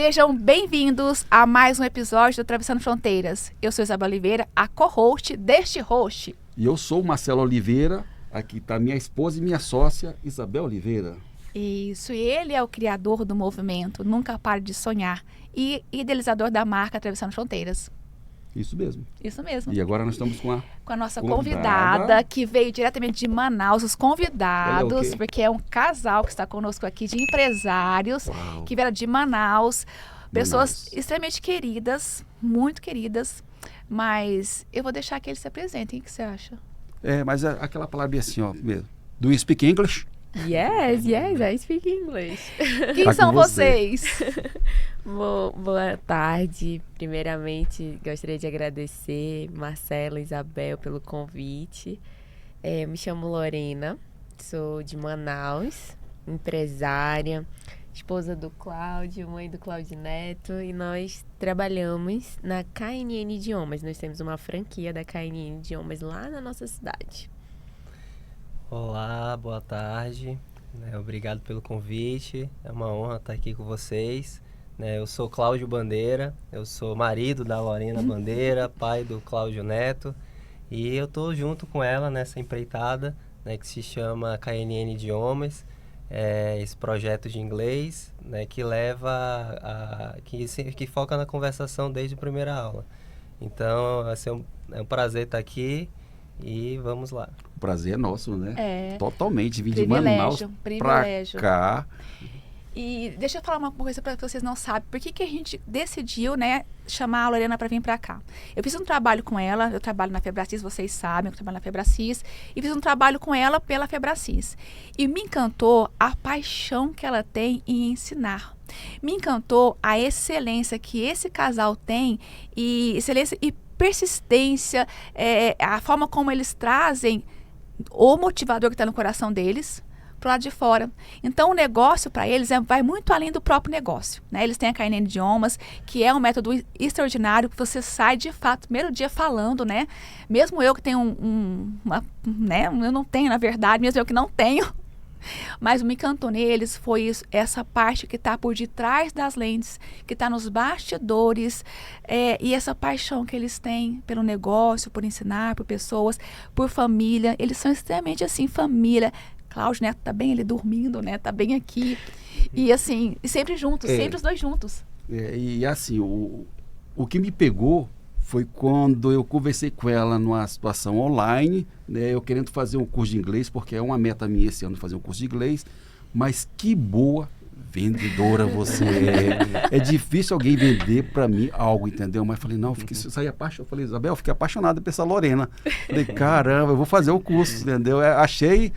Sejam bem-vindos a mais um episódio do Atravessando Fronteiras. Eu sou Isabel Oliveira, a co-host deste host. E eu sou o Marcelo Oliveira, aqui está minha esposa e minha sócia, Isabel Oliveira. Isso, e ele é o criador do movimento Nunca Pare de Sonhar e idealizador da marca Atravessando Fronteiras. Isso mesmo. Isso mesmo. E agora nós estamos com a nossa convidada, que veio diretamente de Manaus, os convidados, porque é um casal que está conosco aqui de empresários, que vieram de Manaus, pessoas extremamente queridas, muito queridas, mas eu vou deixar que eles se apresentem, o que você acha? Mas aquela palavra assim, ó, mesmo. Do you speak English? Yes, I speak English. Quem são vocês? Boa tarde. Primeiramente, gostaria de agradecer Marcelo e Isabel pelo convite. Me chamo Lorena, sou de Manaus, empresária, esposa do Cláudio, mãe do Cláudio Neto, e nós trabalhamos na KNN Idiomas. Nós temos uma franquia da KNN Idiomas lá na nossa cidade. Olá, boa tarde. Obrigado pelo convite. É uma honra estar aqui com vocês. Eu sou Cláudio Bandeira, eu sou marido da Lorena Bandeira, pai do Cláudio Neto, e eu estou junto com ela nessa empreitada, que se chama KNN Idiomas, esse projeto de inglês, que leva que foca na conversação desde a primeira aula. Então, é um prazer estar aqui e vamos lá. O prazer é nosso, né? Totalmente, vim de Manaus pra cá. E deixa eu falar uma coisa para vocês não sabem. Por que a gente decidiu, chamar a Lorena para vir para cá? Eu fiz um trabalho com ela, eu trabalho na Febracis, vocês sabem, eu trabalho na Febracis, e fiz um trabalho com ela pela Febracis. E me encantou a paixão que ela tem em ensinar. Me encantou a excelência que esse casal tem, e excelência e persistência, a forma como eles trazem o motivador que está no coração deles pro lado de fora. Então, o negócio para eles vai muito além do próprio negócio, Eles têm a KNN Idiomas, que é um método extraordinário, que você sai, de fato, primeiro dia falando, Mesmo eu que tenho eu não tenho, na verdade, mesmo eu que não tenho, mas me encantou neles foi essa parte que está por detrás das lentes, que está nos bastidores, e essa paixão que eles têm pelo negócio, por ensinar, por pessoas, por família. Eles são extremamente assim, família. Cláudio Neto tá bem, ele dormindo, tá bem aqui. E assim, sempre juntos, sempre os dois juntos. E assim, o que me pegou foi quando eu conversei com ela numa situação online, eu querendo fazer um curso de inglês, porque é uma meta minha esse ano fazer um curso de inglês, mas que boa vendedora você é. É difícil alguém vender para mim algo, entendeu? Mas falei, não, saí apaixonado. Falei, Isabel, eu fiquei apaixonado por essa Lorena. Falei, caramba, eu vou fazer o curso, entendeu? Achei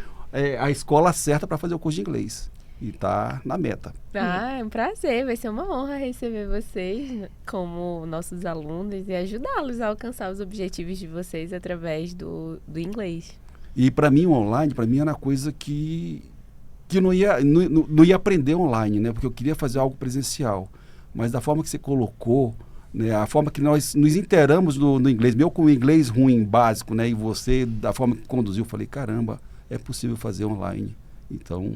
a escola certa para fazer o curso de inglês. E tá na meta. É um prazer, vai ser uma honra receber vocês como nossos alunos e ajudá-los a alcançar os objetivos de vocês através do inglês. E para mim, o online, para mim era coisa que não ia aprender online, porque eu queria fazer algo presencial. Mas da forma que você colocou, a forma que nós nos inteiramos no inglês, meu com o inglês ruim, básico, e você, da forma que conduziu, eu falei, caramba, é possível fazer online. Então,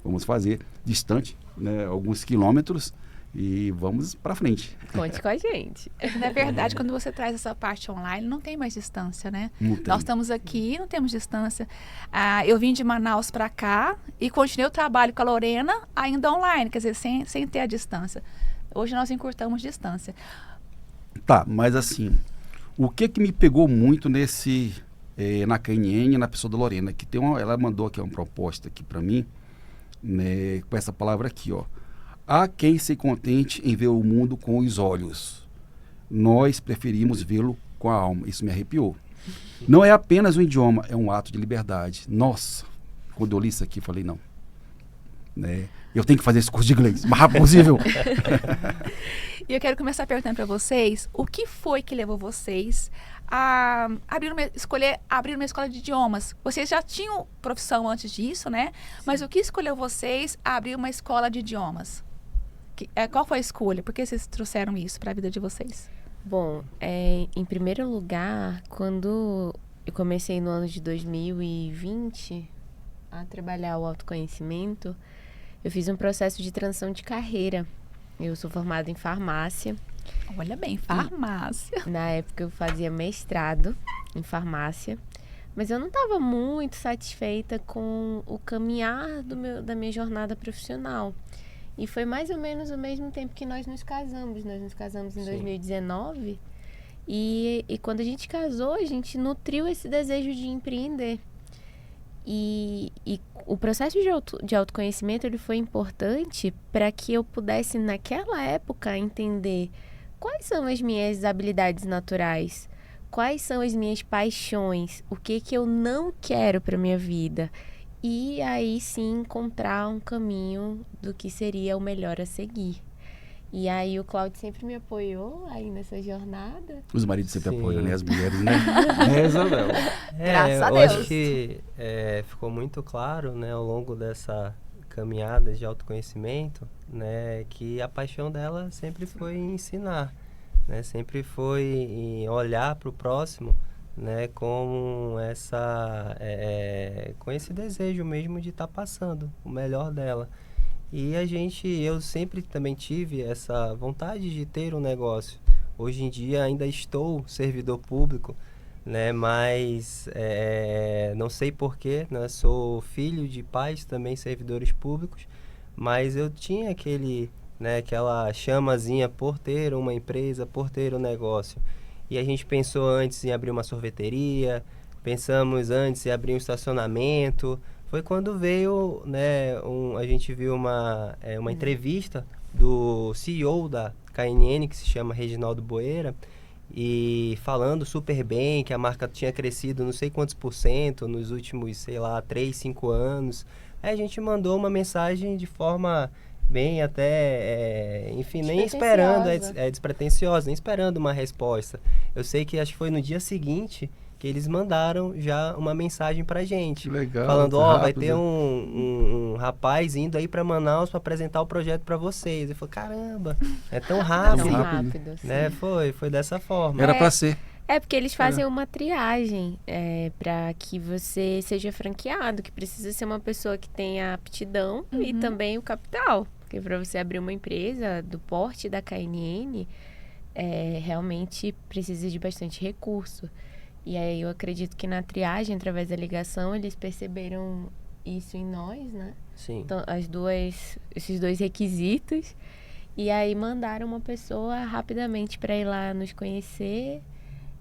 vamos fazer distante, alguns quilômetros, e vamos para frente. Conte com a gente. Na verdade, quando você traz essa parte online, não tem mais distância, Nós estamos aqui, não temos distância. Eu vim de Manaus para cá e continuei o trabalho com a Lorena ainda online, quer dizer, sem ter a distância. Hoje nós encurtamos distância. Tá, mas assim, o que me pegou muito na KNN, na pessoa da Lorena, que ela mandou aqui uma proposta aqui para mim, com essa palavra aqui, ó. Há quem se contente em ver o mundo com os olhos. Nós preferimos vê-lo com a alma. Isso me arrepiou. Não é apenas um idioma, é um ato de liberdade. Nossa, quando eu li isso aqui, falei, não. Eu tenho que fazer esse curso de inglês, o mais rápido possível. E eu quero começar perguntando para vocês, o que foi que levou vocês a escolher abrir uma escola de idiomas? Vocês já tinham profissão antes disso, Mas o que escolheu vocês a abrir uma escola de idiomas? Qual foi a escolha? Por que vocês trouxeram isso para a vida de vocês? Bom, em primeiro lugar, quando eu comecei no ano de 2020 a trabalhar o autoconhecimento, eu fiz um processo de transição de carreira. Eu sou formada em farmácia. Olha bem, farmácia. Na época eu fazia mestrado em farmácia. Mas eu não estava muito satisfeita com o caminhar da minha jornada profissional. E foi mais ou menos o mesmo tempo que nós nos casamos. Nós nos casamos em 2019. E quando a gente casou, a gente nutriu esse desejo de empreender. E o processo de autoconhecimento ele foi importante para que eu pudesse, naquela época, entender quais são as minhas habilidades naturais, quais são as minhas paixões, o que eu não quero para minha vida. E aí sim encontrar um caminho do que seria o melhor a seguir. E aí o Cláudio sempre me apoiou aí nessa jornada. Os maridos sempre Sim. apoiam, né? As mulheres, né? Isabel. Graças a eu Deus. acho que ficou muito claro, né, ao longo dessa caminhada de autoconhecimento, né, que a paixão dela sempre foi em ensinar, né, sempre foi em olhar para o próximo, né, com esse desejo mesmo de estar passando o melhor dela. E eu sempre também tive essa vontade de ter um negócio. Hoje em dia ainda estou servidor público, né? Mas não sei porquê, né? Sou filho de pais também servidores públicos, mas eu tinha aquela chamazinha por ter uma empresa, por ter um negócio. E a gente pensou antes em abrir uma sorveteria, pensamos antes em abrir um estacionamento. Foi quando veio, né, a gente viu uma entrevista do CEO da KNN, que se chama Reginaldo Boeira, e falando super bem que a marca tinha crescido não sei quantos % nos últimos, 3, 5 anos. Aí a gente mandou uma mensagem de forma bem até, enfim, nem esperando, despretensiosa, nem esperando uma resposta. Eu sei que acho que foi no dia seguinte que eles mandaram já uma mensagem pra gente. Que legal. Falando, vai ter um rapaz indo aí pra Manaus pra apresentar o projeto pra vocês. Eu falei, caramba, é tão rápido. Tão rápido, Né? Foi dessa forma. Era pra ser. É porque eles fazem uma triagem para que você seja franqueado, que precisa ser uma pessoa que tenha aptidão e também o capital. Porque para você abrir uma empresa do porte da KNN, realmente precisa de bastante recurso. E aí eu acredito que na triagem, através da ligação, eles perceberam isso em nós, né? Sim. Então, esses dois requisitos. E aí mandaram uma pessoa rapidamente para ir lá nos conhecer.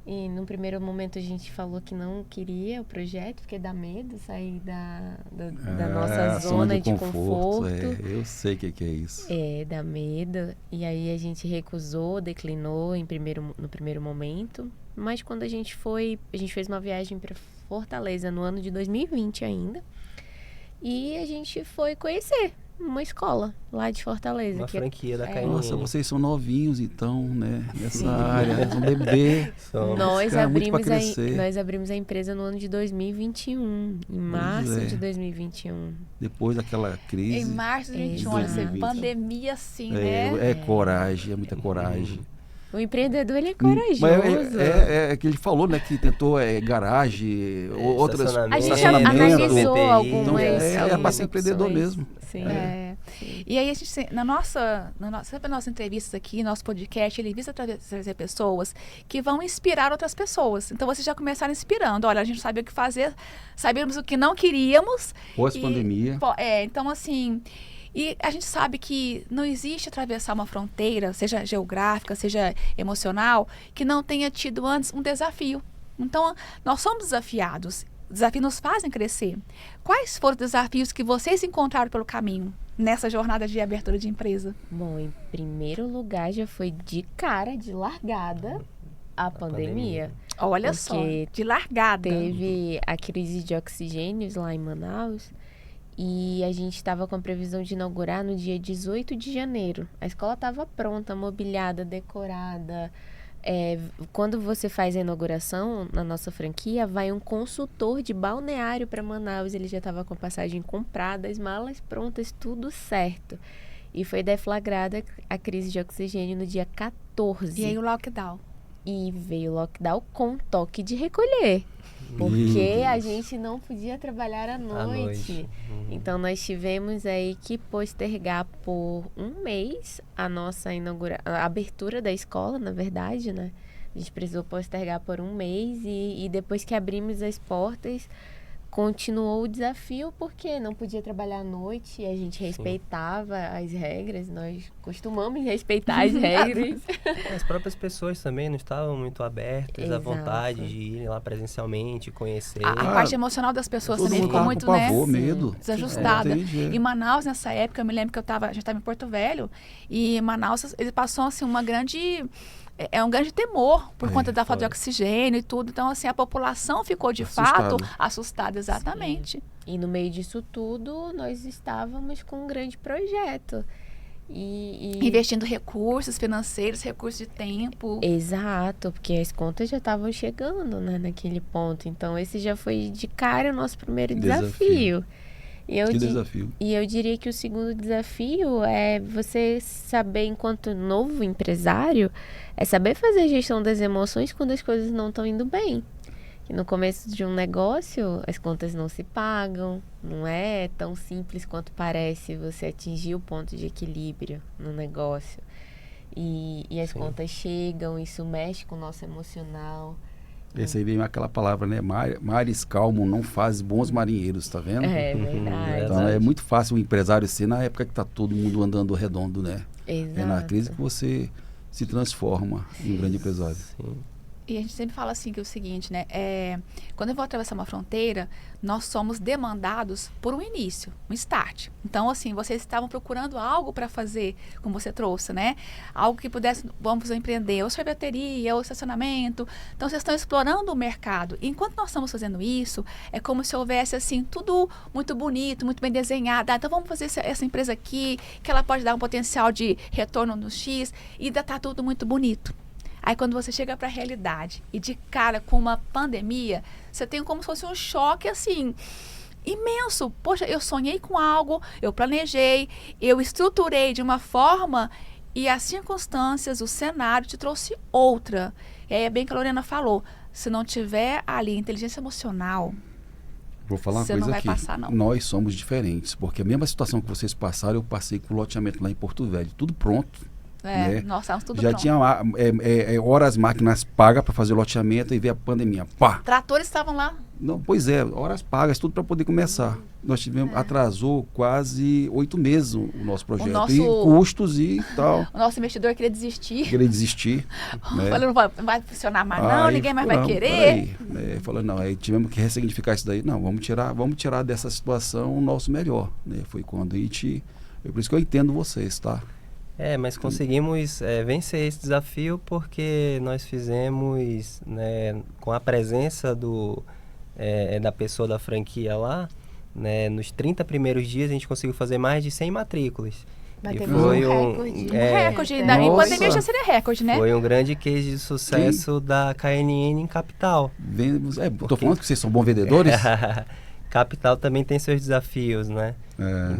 E num primeiro momento a gente falou que não queria o projeto, porque dá medo sair da nossa zona de conforto. Eu sei o que é isso. Dá medo. E aí a gente recusou, declinou no primeiro momento. Mas quando a gente fez uma viagem para Fortaleza no ano de 2020 ainda. E a gente foi conhecer uma escola lá de Fortaleza. Uma franquia da KNN. Nossa, vocês são novinhos então, né? Nessa área, são bebê. Nós abrimos a empresa no ano de 2021, em março de 2021. Depois daquela crise. Em março de 2021, olha, pandemia assim, né? É coragem, é muita coragem. O empreendedor, ele é corajoso. É que ele falou, né, que tentou garagem, outras... A gente já analisou algumas é para ser empreendedor mesmo. Sim. E aí, a gente, sempre nas nossas entrevistas aqui, nosso podcast, ele visa trazer pessoas que vão inspirar outras pessoas. Então, vocês já começaram inspirando. Olha, a gente sabia o que fazer, sabíamos o que não queríamos. Pós-pandemia. Então, assim... E a gente sabe que não existe atravessar uma fronteira, seja geográfica, seja emocional, que não tenha tido antes um desafio. Então, nós somos desafiados. Desafios nos fazem crescer. Quais foram os desafios que vocês encontraram pelo caminho nessa jornada de abertura de empresa? Bom, em primeiro lugar, já foi de cara, de largada, a pandemia. Olha só, de largada. Teve a crise de oxigênios lá em Manaus. E a gente estava com a previsão de inaugurar no dia 18 de janeiro. A escola estava pronta, mobiliada, decorada. Quando você faz a inauguração na nossa franquia, vai um consultor de balneário para Manaus. Ele já estava com a passagem comprada, as malas prontas, tudo certo. E foi deflagrada a crise de oxigênio no dia 14. E aí o lockdown. E veio o lockdown com toque de recolher. Porque a gente não podia trabalhar à noite. Então, nós tivemos aí que postergar por um mês a nossa a abertura da escola, na verdade, né? A gente precisou postergar por um mês e depois que abrimos as portas, continuou o desafio porque não podia trabalhar à noite e a gente respeitava as regras, nós costumamos respeitar as regras. As próprias pessoas também não estavam muito abertas à Exato. vontade de irem lá presencialmente, conhecer. A parte emocional das pessoas Todo também mundo ficou tava muito, com né? pavor, medo. Desajustada. Não tem jeito. Em Manaus, nessa época, eu me lembro que a gente estava em Porto Velho, e em Manaus ele passou assim um grande temor por conta da falta de oxigênio e tudo. Então, assim, a população ficou de fato assustada, exatamente. Sim. E no meio disso tudo, nós estávamos com um grande projeto. Investindo recursos financeiros, recursos de tempo. Exato, porque as contas já estavam chegando, né, naquele ponto. Então, esse já foi de cara o nosso primeiro desafio. Desafio. E eu diria que o segundo desafio é você saber, enquanto novo empresário, é saber fazer a gestão das emoções quando as coisas não estão indo bem. Que no começo de um negócio, as contas não se pagam, não é tão simples quanto parece você atingir o ponto de equilíbrio no negócio. E as contas chegam, isso mexe com o nosso emocional. Esse aí vem aquela palavra, né? Mares calmo não faz bons marinheiros, tá vendo? É verdade. Então é muito fácil o empresário ser na época que tá todo mundo andando redondo, né? Exato. É na crise que você se transforma em um grande empresário. Sim. E a gente sempre fala assim, que é o seguinte, né? Quando eu vou atravessar uma fronteira, nós somos demandados por um início, um start. Então, assim, vocês estavam procurando algo para fazer, como você trouxe, né? Algo que pudesse, vamos empreender, ou sorveteria, ou estacionamento. Então, vocês estão explorando o mercado. E enquanto nós estamos fazendo isso, é como se houvesse, assim, tudo muito bonito, muito bem desenhado. Então, vamos fazer essa empresa aqui, que ela pode dar um potencial de retorno no X, e ainda está tudo muito bonito. Aí quando você chega para a realidade e de cara com uma pandemia, você tem como se fosse um choque assim imenso. Poxa, eu sonhei com algo, eu planejei, eu estruturei de uma forma e as circunstâncias, o cenário te trouxe outra. E aí é bem que a Lorena falou, se não tiver ali inteligência emocional, Vou falar uma você coisa não vai aqui. passar, não. Nós somos diferentes, porque a mesma situação que vocês passaram, eu passei com o loteamento lá em Porto Velho, tudo pronto. Né? Nós estávamos tudo Já pronto. tinha horas máquinas pagas para fazer o loteamento e veio a pandemia. Pá! Tratores estavam lá. Não, pois é, horas pagas, tudo para poder começar. Nós tivemos, atrasou quase 8 meses o nosso projeto. E custos e tal. O nosso investidor queria desistir. Queria desistir. Né? Falou, não vai funcionar mais não, Aí, ninguém mais vai não, querer. Né? Falou, não, aí tivemos que ressignificar isso daí. Não, vamos tirar dessa situação o nosso melhor. Né? Foi quando a gente... por isso que eu entendo vocês, tá? Mas conseguimos vencer esse desafio porque nós fizemos, né, com a presença da pessoa da franquia lá, né, nos 30 primeiros dias a gente conseguiu fazer mais de 100 matrículas. Batemos foi recorde. Em pandemia já seria recorde, né? Foi um grande case de sucesso da KNN em Capital. Tô falando que vocês são bons vendedores? Capital também tem seus desafios, né?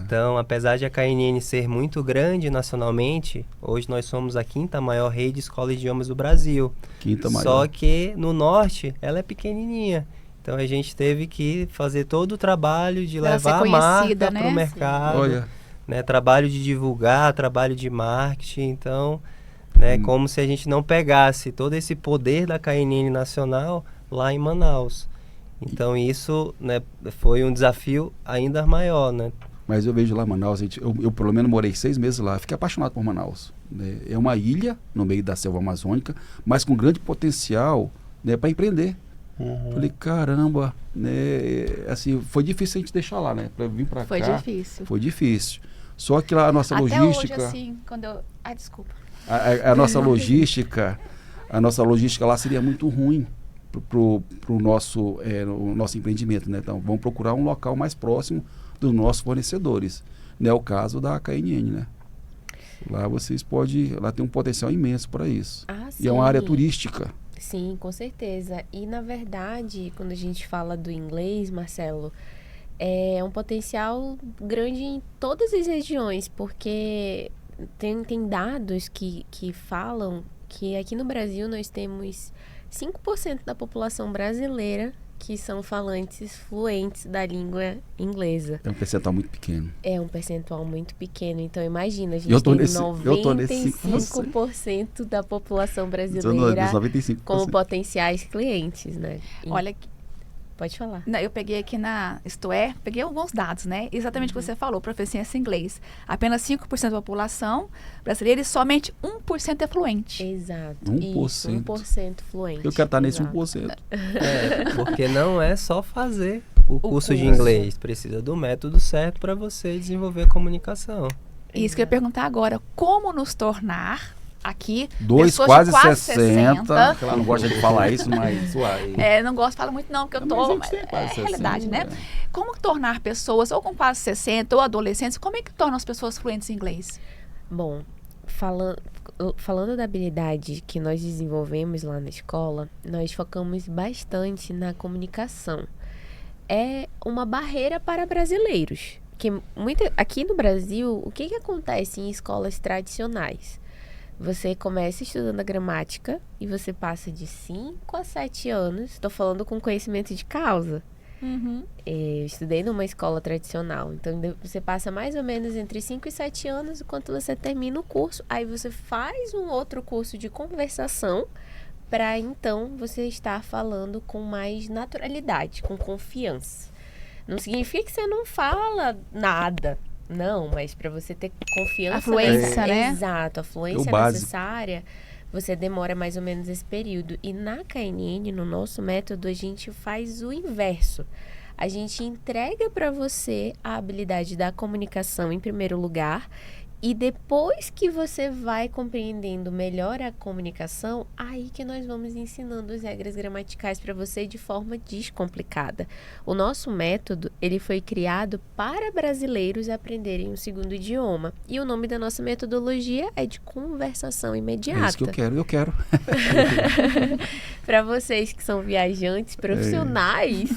Então, apesar de a KNN ser muito grande nacionalmente, hoje nós somos a 5ª maior rede de escolas de idiomas do Brasil. 5ª maior. Só que no norte ela é pequenininha. Então a gente teve que fazer todo o trabalho de levar a marca para o mercado. Olha. Né? Trabalho de divulgar, trabalho de marketing. Então, né, como se a gente não pegasse todo esse poder da KNN nacional lá em Manaus. Então isso, né, foi um desafio ainda maior, né? Mas eu vejo lá Manaus, eu pelo menos morei 6 meses lá, fiquei apaixonado por Manaus. Né? É uma ilha no meio da selva amazônica, mas com grande potencial, né, para empreender. Falei, caramba, né, assim, foi difícil a gente deixar lá, né, para vir para cá. Foi difícil. Foi difícil. Só que lá a nossa Até logística... hoje, assim, quando eu... desculpa. A nossa logística lá seria muito ruim pro nosso, o nosso empreendimento, né? Então, vamos procurar um local mais próximo dos nossos fornecedores. Não é o caso da KNN, né? Lá lá tem um potencial imenso para isso. Sim. E é uma área turística. Sim, com certeza. E, na verdade, quando a gente fala do inglês, Marcelo, é um potencial grande em todas as regiões, porque tem dados que falam que aqui no Brasil nós temos 5% da população brasileira que são falantes fluentes da língua inglesa. É um percentual muito pequeno. É um percentual muito pequeno. Então, imagina, a gente Eu tô tem nesse 95% da população São brasileira 95%. como potenciais clientes, né? Olha, Pode falar. não, eu peguei aqui na Isto É, peguei alguns dados, né? Exatamente o que você falou, proficiência em inglês. Apenas 5% da população brasileira e somente 1% é fluente. Exato. 1%. Isso, 1% fluente. Eu quero estar nesse Exato. 1%. Porque não é só fazer o curso de curso. inglês. Precisa do método certo para você desenvolver a comunicação. Isso que eu ia perguntar agora, como nos tornar aqui Dois, pessoas de quase 60. Que ela não gosta de falar isso, mas uai. Não gosto de falar muito não, porque eu Não, tô... mas a gente tem quase 60, realidade, né? né? Como tornar pessoas, ou com quase 60, ou adolescentes, como é que tornam as pessoas fluentes em inglês? Bom, falando da habilidade que nós desenvolvemos lá na escola, nós focamos bastante na comunicação. É uma barreira para brasileiros. Aqui no Brasil, o que acontece em escolas tradicionais? Você começa estudando a gramática e você passa de 5 a 7 anos, estou falando com conhecimento de causa. Eu estudei numa escola tradicional, então você passa mais ou menos entre 5 e 7 anos enquanto você termina o curso. Aí você faz um outro curso de conversação para então você estar falando com mais naturalidade, com confiança. Não significa que você não fala nada, não, mas para você ter confiança... A fluência, né? Exato, a fluência necessária, você demora mais ou menos esse período. E na KNN, no nosso método, a gente faz o inverso. A gente entrega para você a habilidade da comunicação em primeiro lugar, e depois que você vai compreendendo melhor a comunicação, aí que nós vamos ensinando as regras gramaticais para você de forma descomplicada. O nosso método, ele foi criado para brasileiros aprenderem um segundo idioma. E o nome da nossa metodologia é de conversação imediata. É isso que eu quero. Para vocês que são viajantes profissionais,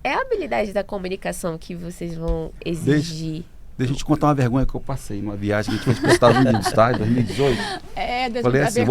é a habilidade da comunicação que vocês vão exigir. Deixa eu te contar uma vergonha que eu passei numa viagem que a gente fez para os Estados Unidos, tá? Em 2018. Falei assim,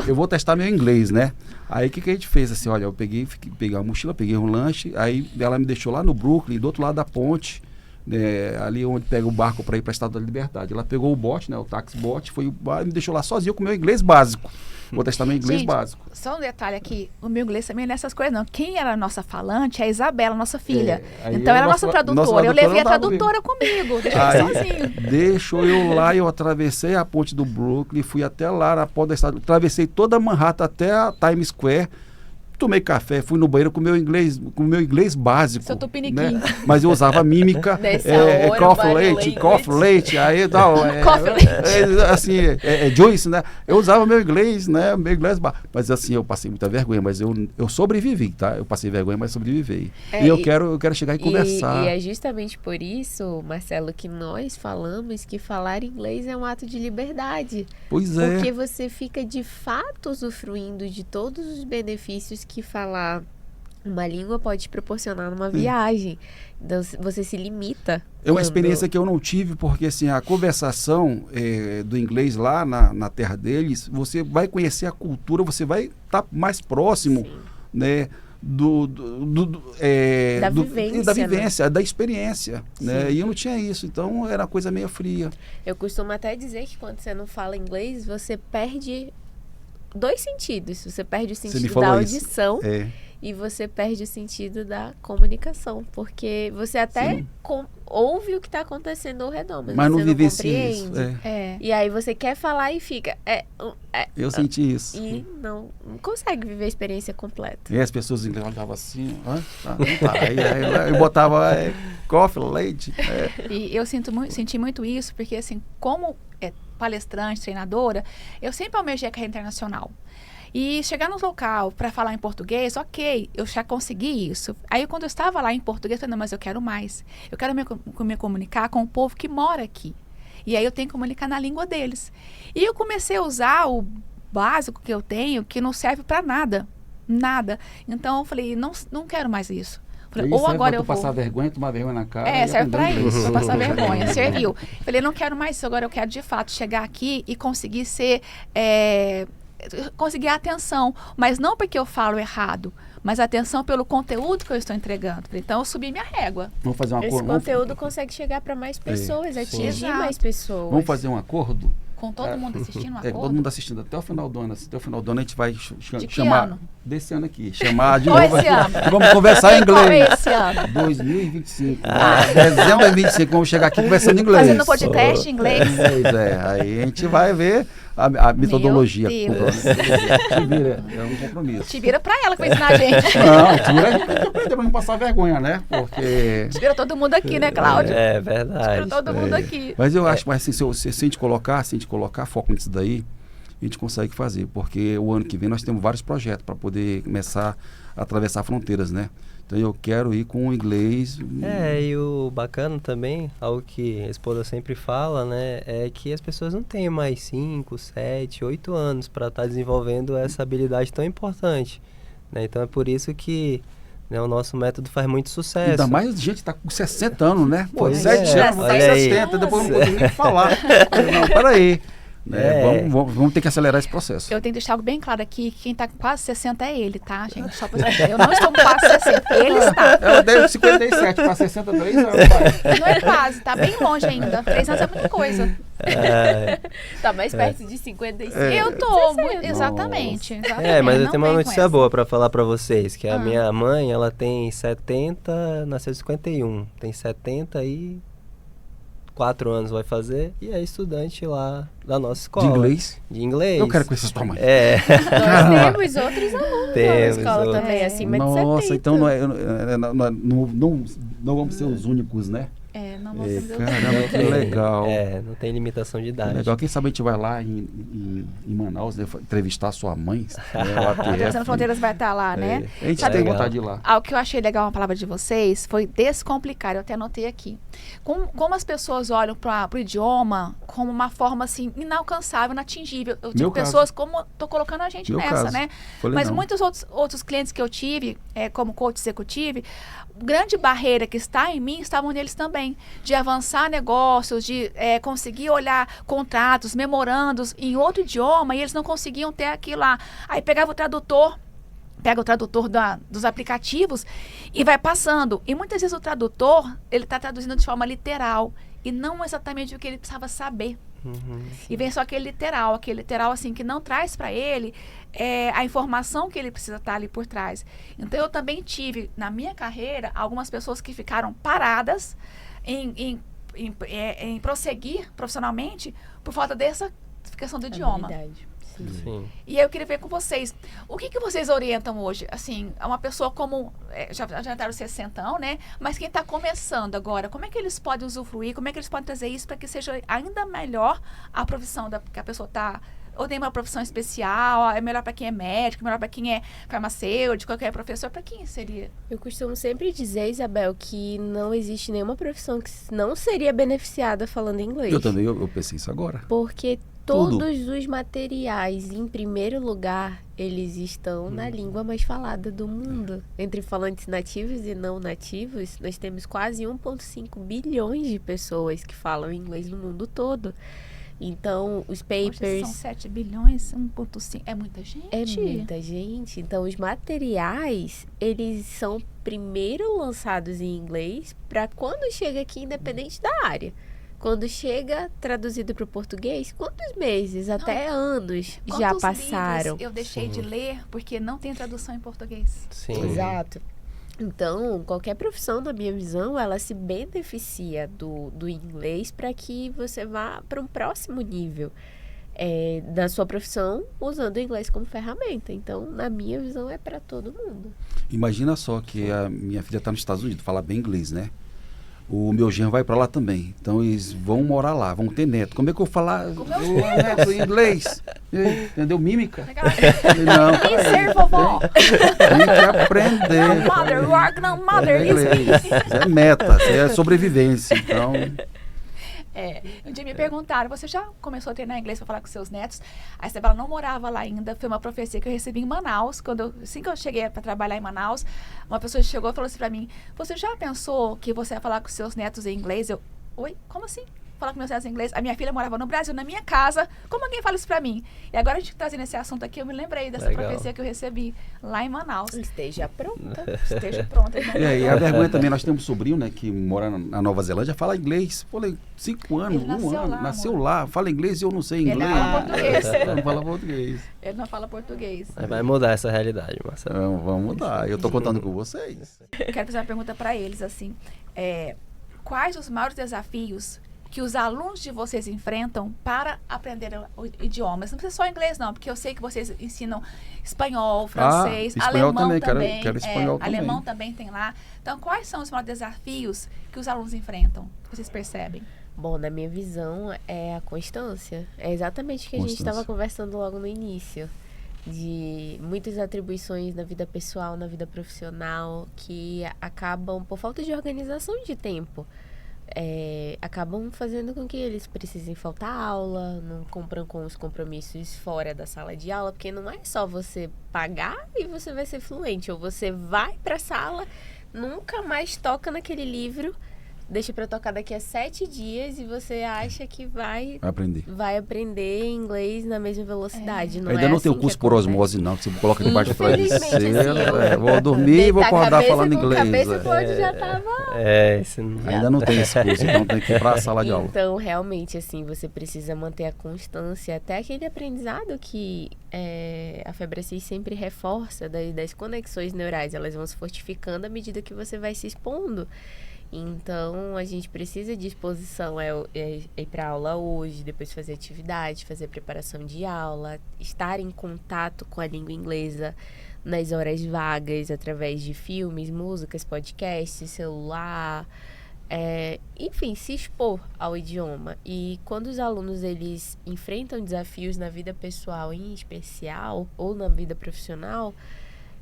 eu vou testar meu inglês, né? Aí o que a gente fez? Assim, olha, eu peguei a mochila, peguei um lanche, aí ela me deixou lá no Brooklyn, do outro lado da ponte, né, ali onde pega o barco para ir para a Estátua da Liberdade. Ela pegou o bote, né, o táxi bote, foi e me deixou lá sozinho com o meu inglês básico. Vou testar meu inglês básico. Só um detalhe aqui, o meu inglês também não é essas coisas não. Quem era a nossa falante é a Isabela, nossa filha. Então ela é nossa tradutora. Eu levei a tradutora comigo, deixei sozinho. Deixou eu lá, eu atravessei a ponte do Brooklyn, fui até lá na porta da estátua, atravessei toda a Manhattan até a Times Square. Tomei café, fui no banheiro com o meu inglês básico. Seu tupiniquim. Né? Mas eu usava mímica, coffee leite, aí não, assim, Joyce, né? Eu usava meu inglês, né? Meu inglês básico. Mas assim, eu passei muita vergonha, mas eu sobrevivi, tá? Eu passei vergonha, mas sobrevivi. E eu quero chegar e conversar. E é justamente por isso, Marcelo, que nós falamos que falar inglês é um ato de liberdade. Pois é. Porque você fica de fato usufruindo de todos os benefícios que falar uma língua pode te proporcionar numa viagem. Então, você se limita. É uma experiência que eu não tive, porque assim, a conversação do inglês lá na terra deles, você vai conhecer a cultura, você vai estar mais próximo, né, da vivência, né? Da experiência, né? E eu não tinha isso, então era uma coisa meio fria. Eu costumo até dizer que quando você não fala inglês, você perde 2 sentidos. Você perde o sentido da audição e você perde o sentido da comunicação. Porque você até ouve o que está acontecendo ao redor, mas não você não compreende. Isso. E aí você quer falar e fica... eu senti isso. E não consegue viver a experiência completa. E as pessoas olhavam assim, aí eu botava coffee, leite. E eu senti muito isso, porque assim, como palestrante, treinadora, eu sempre almejei a carreira internacional. E chegar no local para falar em português, ok, eu já consegui isso. Aí quando eu estava lá em português, eu falei, não, mas eu quero mais. Eu quero me comunicar com o povo que mora aqui. E aí eu tenho que comunicar na língua deles. E eu comecei a usar o básico que eu tenho, que não serve para nada. Nada. Então eu falei, não quero mais isso. Falei, ou agora eu vou passar vergonha, tomar vergonha na cara. Serve pra isso, pra passar vergonha. Serviu. Falei, não quero mais isso, agora eu quero de fato chegar aqui e conseguir ser conseguir a atenção, mas não porque eu falo errado, mas a atenção pelo conteúdo que eu estou entregando. Então, eu subi minha régua. Vamos fazer um Esse acordo. conteúdo consegue chegar para mais pessoas, atingir Exato. mais pessoas. Vamos fazer um acordo? Com todo mundo assistindo um acordo. Todo mundo assistindo até o final do ano. Até o final do ano a gente vai De que chamar. ano? Desse ano aqui. Chamar de Qual novo. esse ano? Vamos conversar em Qual é inglês. esse ano? 2025. Dezembro de 25, vamos chegar aqui conversando em inglês. Fazendo podcast em inglês. Aí a gente vai ver a metodologia. Meu Deus. Te vira, é um compromisso. Te vira pra ela que vai ensinar a gente. Não, tira a gente tem que aprender pra não passar vergonha, né? Porque... Te vira todo mundo aqui, né, Cláudio? É Te vira verdade. todo mundo aqui. Mas eu acho, mas assim, se a gente colocar foco nisso daí, a gente consegue fazer, porque o ano que vem nós temos vários projetos para poder começar a atravessar fronteiras, né? Então eu quero ir com o inglês. E o bacana também, algo que a esposa sempre fala, né, é que as pessoas não têm mais 5, 7, 8 anos para estar desenvolvendo essa habilidade tão importante, né? Então é por isso que, né, o nosso método faz muito sucesso. Ainda mais gente que tá com 60 anos, né? Pô, Pois 7 é, anos, olha tá aí. 70, depois não consigo nem falar. Não, peraí. Né? Vamos ter que acelerar esse processo. Eu tenho que deixar algo bem claro aqui, que quem tá com quase 60 é ele, tá, gente? Só pra eu não estou com quase 60, ele está. Eu dei 57 para 63 anos, pai. Não é quase, tá bem longe ainda. 3 anos é muita coisa. Tá mais perto de 55. Eu tô, exatamente. Mas eu não tenho uma vem com notícia essa. boa para falar para vocês, que a minha mãe, ela tem 70, nasceu em 51, tem 74 anos vai fazer, e é estudante lá da nossa escola. De inglês? De inglês. Eu quero conhecer sua mãe. Nós temos outros alunos Temos na escola outros. também, acima de 70. Nossa, então não vamos ser os únicos, né? Não vou fazer Caramba, que legal. Não tem limitação de idade. Legal. Quem sabe a gente vai lá em Manaus, né, entrevistar a sua mãe. Atravessando Fronteiras vai estar lá, né? A gente Sabe- tem vontade de ir lá. Algo que eu achei legal uma palavra de vocês foi descomplicar, eu até anotei aqui. Como as pessoas olham para o idioma como uma forma assim inalcançável, inatingível. Eu tive Meu caso. pessoas como tô colocando a gente Meu nessa, caso. né? Falei, Mas não. muitos outros clientes que eu tive, como coach executivo, grande barreira que está em mim estavam neles também, de avançar negócios, de conseguir olhar contratos, memorandos em outro idioma, e eles não conseguiam ter aquilo lá. Aí pegava o tradutor, pega o tradutor dos aplicativos e vai passando. E muitas vezes o tradutor, ele está traduzindo de forma literal e não exatamente o que ele precisava saber. E vem só aquele literal assim, que não traz para ele a informação que ele precisa estar ali por trás. Então, eu também tive, na minha carreira, algumas pessoas que ficaram paradas em prosseguir profissionalmente por falta dessa questão do idioma. Habilidade, sim. Sim. E aí eu queria ver com vocês, o que vocês orientam hoje? Assim, uma pessoa como, já entraram 60, né? Mas quem está começando agora, como é que eles podem usufruir? Como é que eles podem trazer isso para que seja ainda melhor a profissão que a pessoa está... Ou tem uma profissão especial, é melhor para quem é médico, melhor para quem é farmacêutico, qualquer professor, para quem seria? Eu costumo sempre dizer, Isabel, que não existe nenhuma profissão que não seria beneficiada falando inglês. Eu também, eu pensei isso agora. Porque Tudo. todos os materiais, em primeiro lugar, eles estão na língua mais falada do mundo. Entre falantes nativos e não nativos, nós temos quase 1,5 bilhões de pessoas que falam inglês no mundo todo. Então, os Hoje papers... são 7 bilhões, 1,5. É muita gente. É muita gente. Então, os materiais, eles são primeiro lançados em inglês para quando chega aqui, independente da área. Quando chega traduzido para o português, quantos meses, até anos já Quantos passaram? livros eu deixei de ler porque não tem tradução em português? Sim. Exato. Então, qualquer profissão, na minha visão, ela se beneficia do inglês para que você vá para um próximo nível da sua profissão usando o inglês como ferramenta. Então, na minha visão, é para todo mundo. Imagina só que a minha filha está nos Estados Unidos, fala bem inglês, né? O meu genro vai para lá também. Então eles vão morar lá, vão ter neto. Como é que eu vou falar neto em inglês? Entendeu? Mímica? Não, Quem ser vovó? tem que aprender. Não, mother, work, não, mother, is me. Isso é meta, isso é sobrevivência. Então, Um dia me perguntaram, você já começou a treinar inglês para falar com seus netos? A Isabela não morava lá ainda, foi uma profecia que eu recebi em Manaus. Assim que eu cheguei para trabalhar em Manaus, uma pessoa chegou e falou assim para mim, você já pensou que você ia falar com seus netos em inglês? Eu, oi, como assim? falar com meus netos em inglês. A minha filha morava no Brasil, na minha casa. Como alguém fala isso pra mim? E agora a gente trazendo esse assunto aqui, eu me lembrei dessa Legal. profecia que eu recebi lá em Manaus. Esteja pronta. Esteja pronta. irmão. E a vergonha também, nós temos um sobrinho, né, que mora na Nova Zelândia, fala inglês. Falei, 5 anos, Ele nasceu ano, lá, nasceu amor. lá, fala inglês e eu não sei Ele inglês. não fala português. Não fala português. Ele não fala português. Vai mudar essa realidade, Marcelo. Vamos mudar, eu tô contando com vocês. Quero fazer uma pergunta para eles, assim. Quais os maiores desafios que os alunos de vocês enfrentam para aprender idiomas? Não precisa só inglês, não, porque eu sei que vocês ensinam espanhol, francês, espanhol alemão também, também. quero espanhol também. Alemão também tem lá. Então, quais são os maiores desafios que os alunos enfrentam? Que vocês percebem? Bom, na minha visão, é a constância. É exatamente o que a gente estava conversando logo no início. De muitas atribuições na vida pessoal, na vida profissional, que acabam, por falta de organização de tempo, acabam fazendo com que eles precisem faltar aula, não cumpram com os compromissos fora da sala de aula, porque não é só você pagar e você vai ser fluente, ou você vai para a sala, nunca mais toca naquele livro, deixa para tocar daqui a 7 dias e você acha que vai aprender inglês na mesma velocidade. Não ainda é não assim tem o curso que por acontece. osmose, não, que você coloca debaixo do Infelizmente, travesseiro. assim, Vou dormir e vou acordar falando com inglês. cabeça pode já tava... Isso não... Ainda não tem esse curso, então tem que ir para a sala de aula. Então, realmente, assim, você precisa manter a constância, até aquele aprendizado que a Febracis sempre reforça, das conexões neurais, elas vão se fortificando à medida que você vai se expondo. Então, a gente precisa de disposição, ir para aula hoje, depois fazer atividade, fazer preparação de aula, estar em contato com a língua inglesa nas horas vagas, através de filmes, músicas, podcasts, celular, enfim, se expor ao idioma. E quando os alunos eles enfrentam desafios na vida pessoal em especial, ou na vida profissional,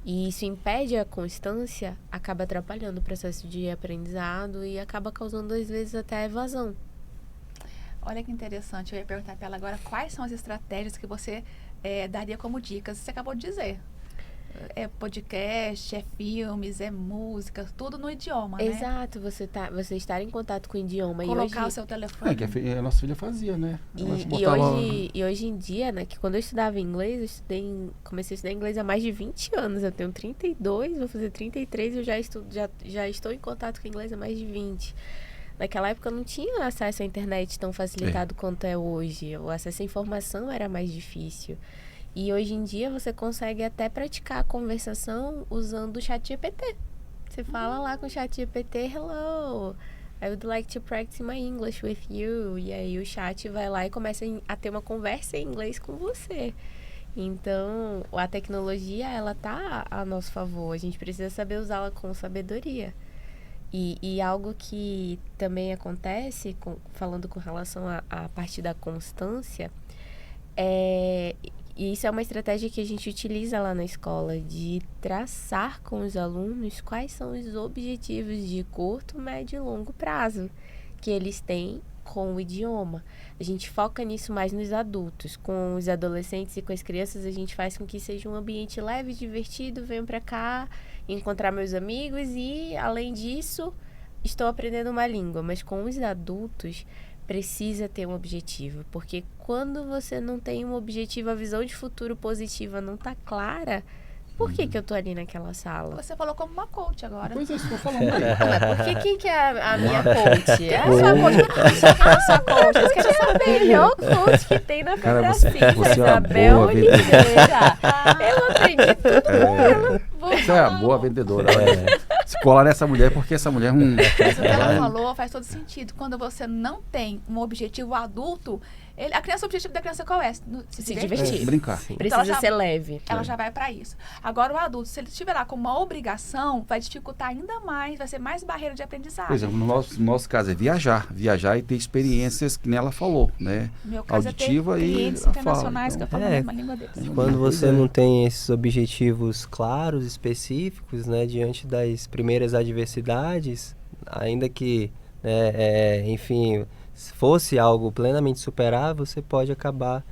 e isso impede a constância, acaba atrapalhando o processo de aprendizado e acaba causando, às vezes, até a evasão. Olha que interessante. Eu ia perguntar para ela agora quais são as estratégias que você daria como dicas. Você acabou de dizer. É podcast, é filmes, é música, tudo no idioma, né? Exato, você estar em contato com o idioma. Colocar e o hoje, seu telefone. Que a nossa filha fazia, né? E hoje em dia, né, que quando eu estudava inglês, comecei a estudar inglês há mais de 20 anos. Eu tenho 32, vou fazer 33 e eu já estou em contato com o inglês há mais de 20. Naquela época eu não tinha acesso à internet tão facilitado quanto é hoje. O acesso à informação era mais difícil. E hoje em dia você consegue até praticar a conversação usando o ChatGPT. Você fala lá com o ChatGPT, hello, I would like to practice my English with you. E aí o chat vai lá e começa a ter uma conversa em inglês com você. Então, a tecnologia, ela tá a nosso favor. A gente precisa saber usá-la com sabedoria. E algo que também acontece, falando com relação à parte da constância, e isso é uma estratégia que a gente utiliza lá na escola, de traçar com os alunos quais são os objetivos de curto, médio e longo prazo que eles têm com o idioma. A gente foca nisso mais nos adultos. Com os adolescentes e com as crianças, a gente faz com que seja um ambiente leve, divertido, venham para cá, encontrar meus amigos e, além disso, estou aprendendo uma língua. Mas com os adultos, precisa ter um objetivo, porque quando você não tem um objetivo, a visão de futuro positiva não tá clara, por que eu tô ali naquela sala? Você falou como uma coach agora. Pois é, estou falando aí. Mas por quem que é a minha coach? É a sua coach. Quem é a sua coach? Eles querem A saber. melhor coach que tem na Cara, Febracis, você é uma Isabel boa Oliveira. Eu aprendi tudo com ela. Você é a boa vendedora. Se colar nessa mulher é porque essa mulher... Isso que ela falou faz todo sentido. Quando você não tem um objetivo adulto, o objetivo da criança qual é? Se divertir. Brincar. Precisa ser leve. Ela já vai para isso. Agora, o adulto, se ele estiver lá como uma obrigação, vai dificultar ainda mais, vai ser mais barreira de aprendizagem. Por exemplo, no nosso caso é viajar e ter experiências que nela falou, né? No meu caso Auditiva é ter e clientes a internacionais fala. que eu falo a mesma língua deles. Quando você não tem esses objetivos claros, específicos, né, diante das primeiras adversidades, ainda que, enfim, se fosse algo plenamente superável, você pode acabar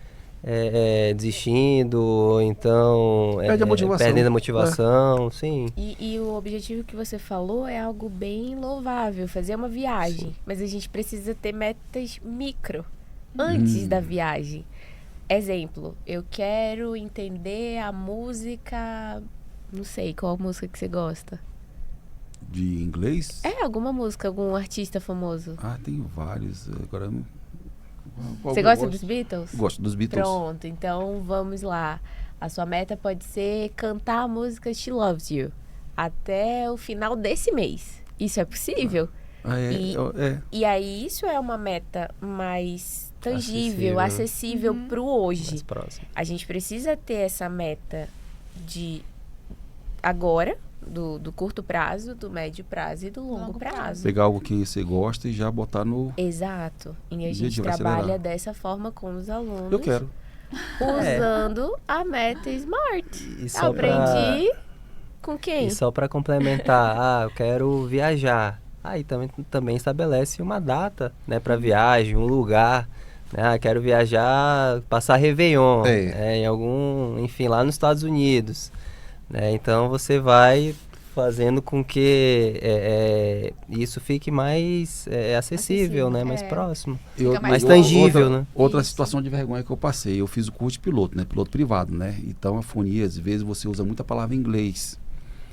desistindo, ou então Perde a motivação. perdendo a motivação, sim. E o objetivo que você falou é algo bem louvável, fazer uma viagem. Sim. Mas a gente precisa ter metas micro antes da viagem. Exemplo, eu quero entender a música, não sei, qual música que você gosta? De inglês? Alguma música, algum artista famoso. Ah, tem vários. Agora, qual Você que eu gosta gosto? dos Beatles? Gosto dos Beatles. Pronto, então vamos lá. A sua meta pode ser cantar a música She Loves You até o final desse mês. Isso é possível? E aí isso é uma meta mais tangível, acessível pro hoje. Mais próximo. A gente precisa ter essa meta de agora, do curto prazo, do médio prazo e do longo prazo. Pegar algo que você gosta e já botar no... Exato. E a Gente, gente vai trabalha acelerar. dessa forma com os alunos. Eu quero. Usando a meta SMART. E só Aprendi com quem? E só para complementar, eu quero viajar. Aí também estabelece uma data, né, para viagem, um lugar. Né? Quero viajar, passar Réveillon, em algum, enfim, lá nos Estados Unidos. Né? Então você vai fazendo com que isso fique mais acessível, né? Mais próximo. Mais tangível, né? Outra situação de vergonha que eu passei, eu fiz o curso de piloto, né? Piloto privado, né? Então a fonia, às vezes, você usa muita palavra em inglês.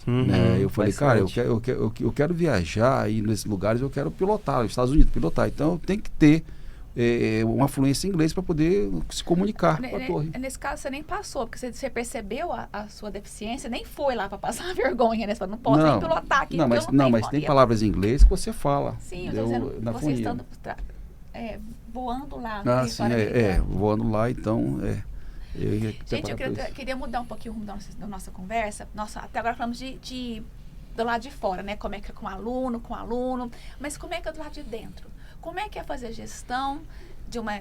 Né? Eu falei, cara, eu quero viajar e nesses lugares eu quero pilotar, nos Estados Unidos, pilotar. Então eu tenho que ter uma fluência em inglês para poder se comunicar com a torre. Nesse caso, você nem passou, porque você percebeu a sua deficiência, nem foi lá para passar a vergonha, né? Você falou, não posso nem pilotar aqui. Mas tem palavras em inglês que você fala. Sim, eu estou dizendo, na você estando voando lá. Voando lá, então... Gente, eu queria mudar um pouquinho o rumo da nossa conversa. Até agora falamos do lado de fora, né? Como é que é com aluno, mas como é que é do lado de dentro? Como é que é fazer gestão de uma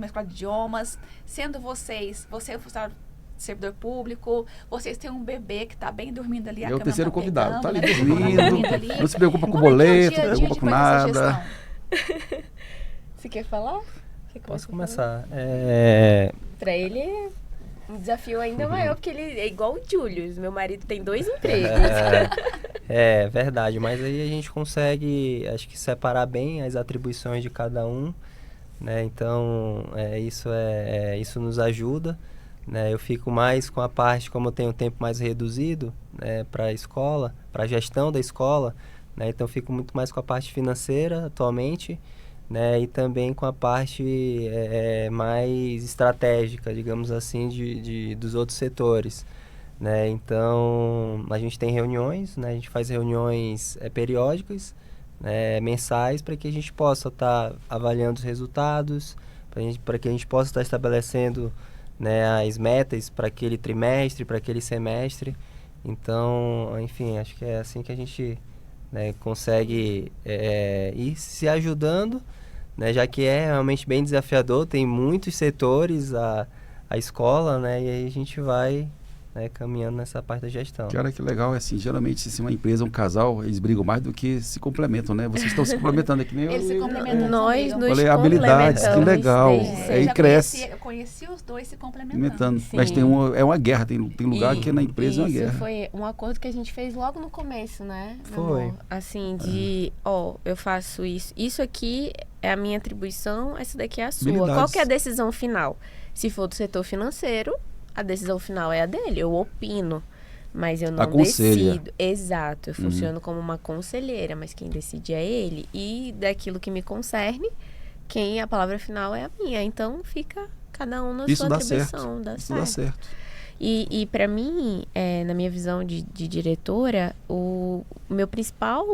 escola de idiomas, sendo você é funcionário servidor público, vocês têm um bebê que está bem dormindo ali. É o terceiro convidado, está ali dormindo, não se preocupa com o boleto, não se preocupa com nada. Você quer falar? Posso começar. Para ele é um desafio ainda maior, porque ele é igual o Julius. Meu marido tem 2 empregos. É verdade, mas aí a gente consegue, acho que separar bem as atribuições de cada um, né? Então, isso nos ajuda, né? Eu fico mais com a parte, como eu tenho tempo mais reduzido, né, para a escola, para a gestão da escola, né? Então eu fico muito mais com a parte financeira atualmente, né, e também com a parte mais estratégica, digamos assim, dos outros setores. Né? Então, a gente tem reuniões, né? A gente faz reuniões periódicas, né, mensais, para que a gente possa estar avaliando os resultados, para que a gente possa estar estabelecendo, né, as metas para aquele trimestre, para aquele semestre. Então, enfim, acho que é assim que a gente, né, consegue ir se ajudando, né, já que é realmente bem desafiador, tem muitos setores a escola, né, e aí a gente vai, né, caminhando nessa parte da gestão. Cara, que legal, assim, geralmente se uma empresa, um casal, eles brigam mais do que se complementam, né? Vocês estão se complementando aqui, nem eles se complementam. Nós nos falei, habilidades, que legal. Aí cresce. Eu conheci os dois se complementando. Mas tem uma guerra, tem lugar que na empresa é uma guerra. Isso foi um acordo que a gente fez logo no começo, né? Foi. Assim, eu faço isso. Isso aqui é a minha atribuição, essa daqui é a sua. Habilidades. Qual que é a decisão final? Se for do setor financeiro, a decisão final é a dele, eu opino, mas eu não decido. Exato, eu funciono como uma conselheira, mas quem decide é ele. E daquilo que me concerne, a palavra final é a minha. Então fica cada um na sua atribuição. Isso dá certo. E para mim, na minha visão de diretora, o meu principal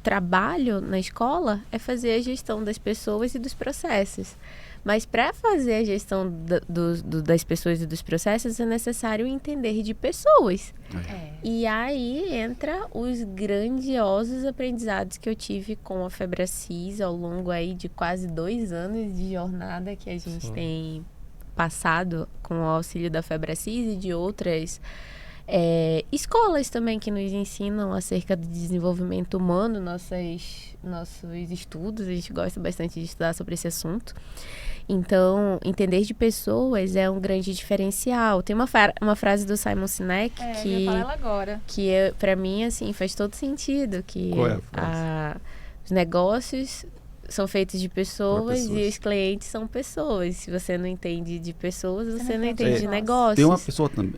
trabalho na escola é fazer a gestão das pessoas e dos processos. Mas para fazer a gestão das pessoas e dos processos é necessário entender de pessoas. E aí entra os grandiosos aprendizados que eu tive com a Febracis ao longo aí de quase 2 anos de jornada que a gente tem passado com o auxílio da Febracis e de outras Escolas também que nos ensinam acerca do desenvolvimento humano, nossos estudos, a gente gosta bastante de estudar sobre esse assunto. Então, entender de pessoas é um grande diferencial. Tem uma frase do Simon Sinek Eu ia falar ela agora. que para mim, assim, faz todo sentido. Que Qual é a frase? os negócios são feitos de pessoas e os clientes são pessoas. Se você não entende de pessoas, você não entende de negócios. Tem uma pessoa também...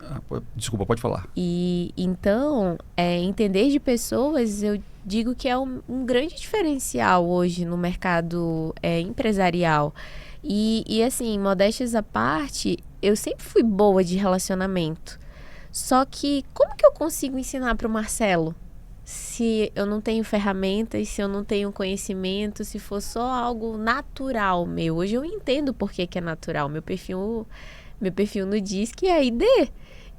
Desculpa, pode falar. E então, entender de pessoas, eu digo que é um grande diferencial hoje no mercado empresarial. E assim, modéstias à parte, eu sempre fui boa de relacionamento. Só que como que eu consigo ensinar para o Marcelo? Se eu não tenho ferramentas, se eu não tenho conhecimento, se for só algo natural meu. Hoje eu entendo por que é natural. Meu perfil no DISC é ID.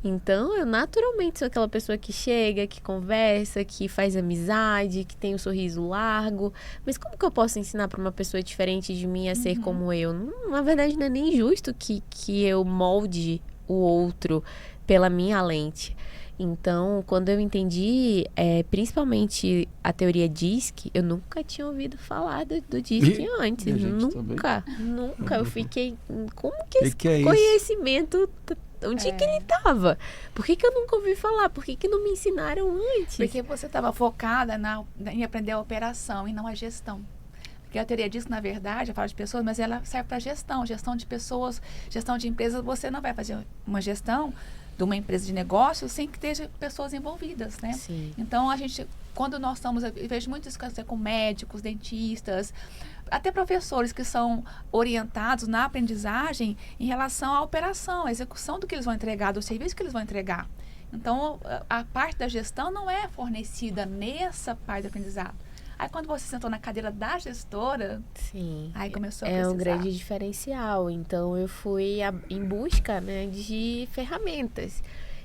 Então, eu naturalmente sou aquela pessoa que chega, que conversa, que faz amizade, que tem um sorriso largo. Mas como que eu posso ensinar para uma pessoa diferente de mim a ser como eu? Na verdade, não é nem justo que eu molde o outro pela minha lente. Então, quando eu entendi, principalmente a teoria DISC, eu nunca tinha ouvido falar do DISC antes. Nunca. Eu fiquei, como que esse conhecimento... Onde que ele estava? Por que eu nunca ouvi falar? Por que não me ensinaram antes? Porque você estava focada em aprender a operação e não a gestão. Porque a teoria diz que, na verdade, fala de pessoas, mas ela serve para gestão de pessoas, gestão de empresas. Você não vai fazer uma gestão de uma empresa de negócios sem que esteja pessoas envolvidas, né? Sim. Então, quando nós estamos, eu vejo muito isso com médicos, dentistas, até professores que são orientados na aprendizagem em relação à operação, à execução do que eles vão entregar, do serviço que eles vão entregar. Então, a parte da gestão não é fornecida nessa parte do aprendizado. Aí, quando você sentou na cadeira da gestora, sim, aí começou a precisar. É um grande diferencial. Então, eu fui em busca, né, de ferramentas,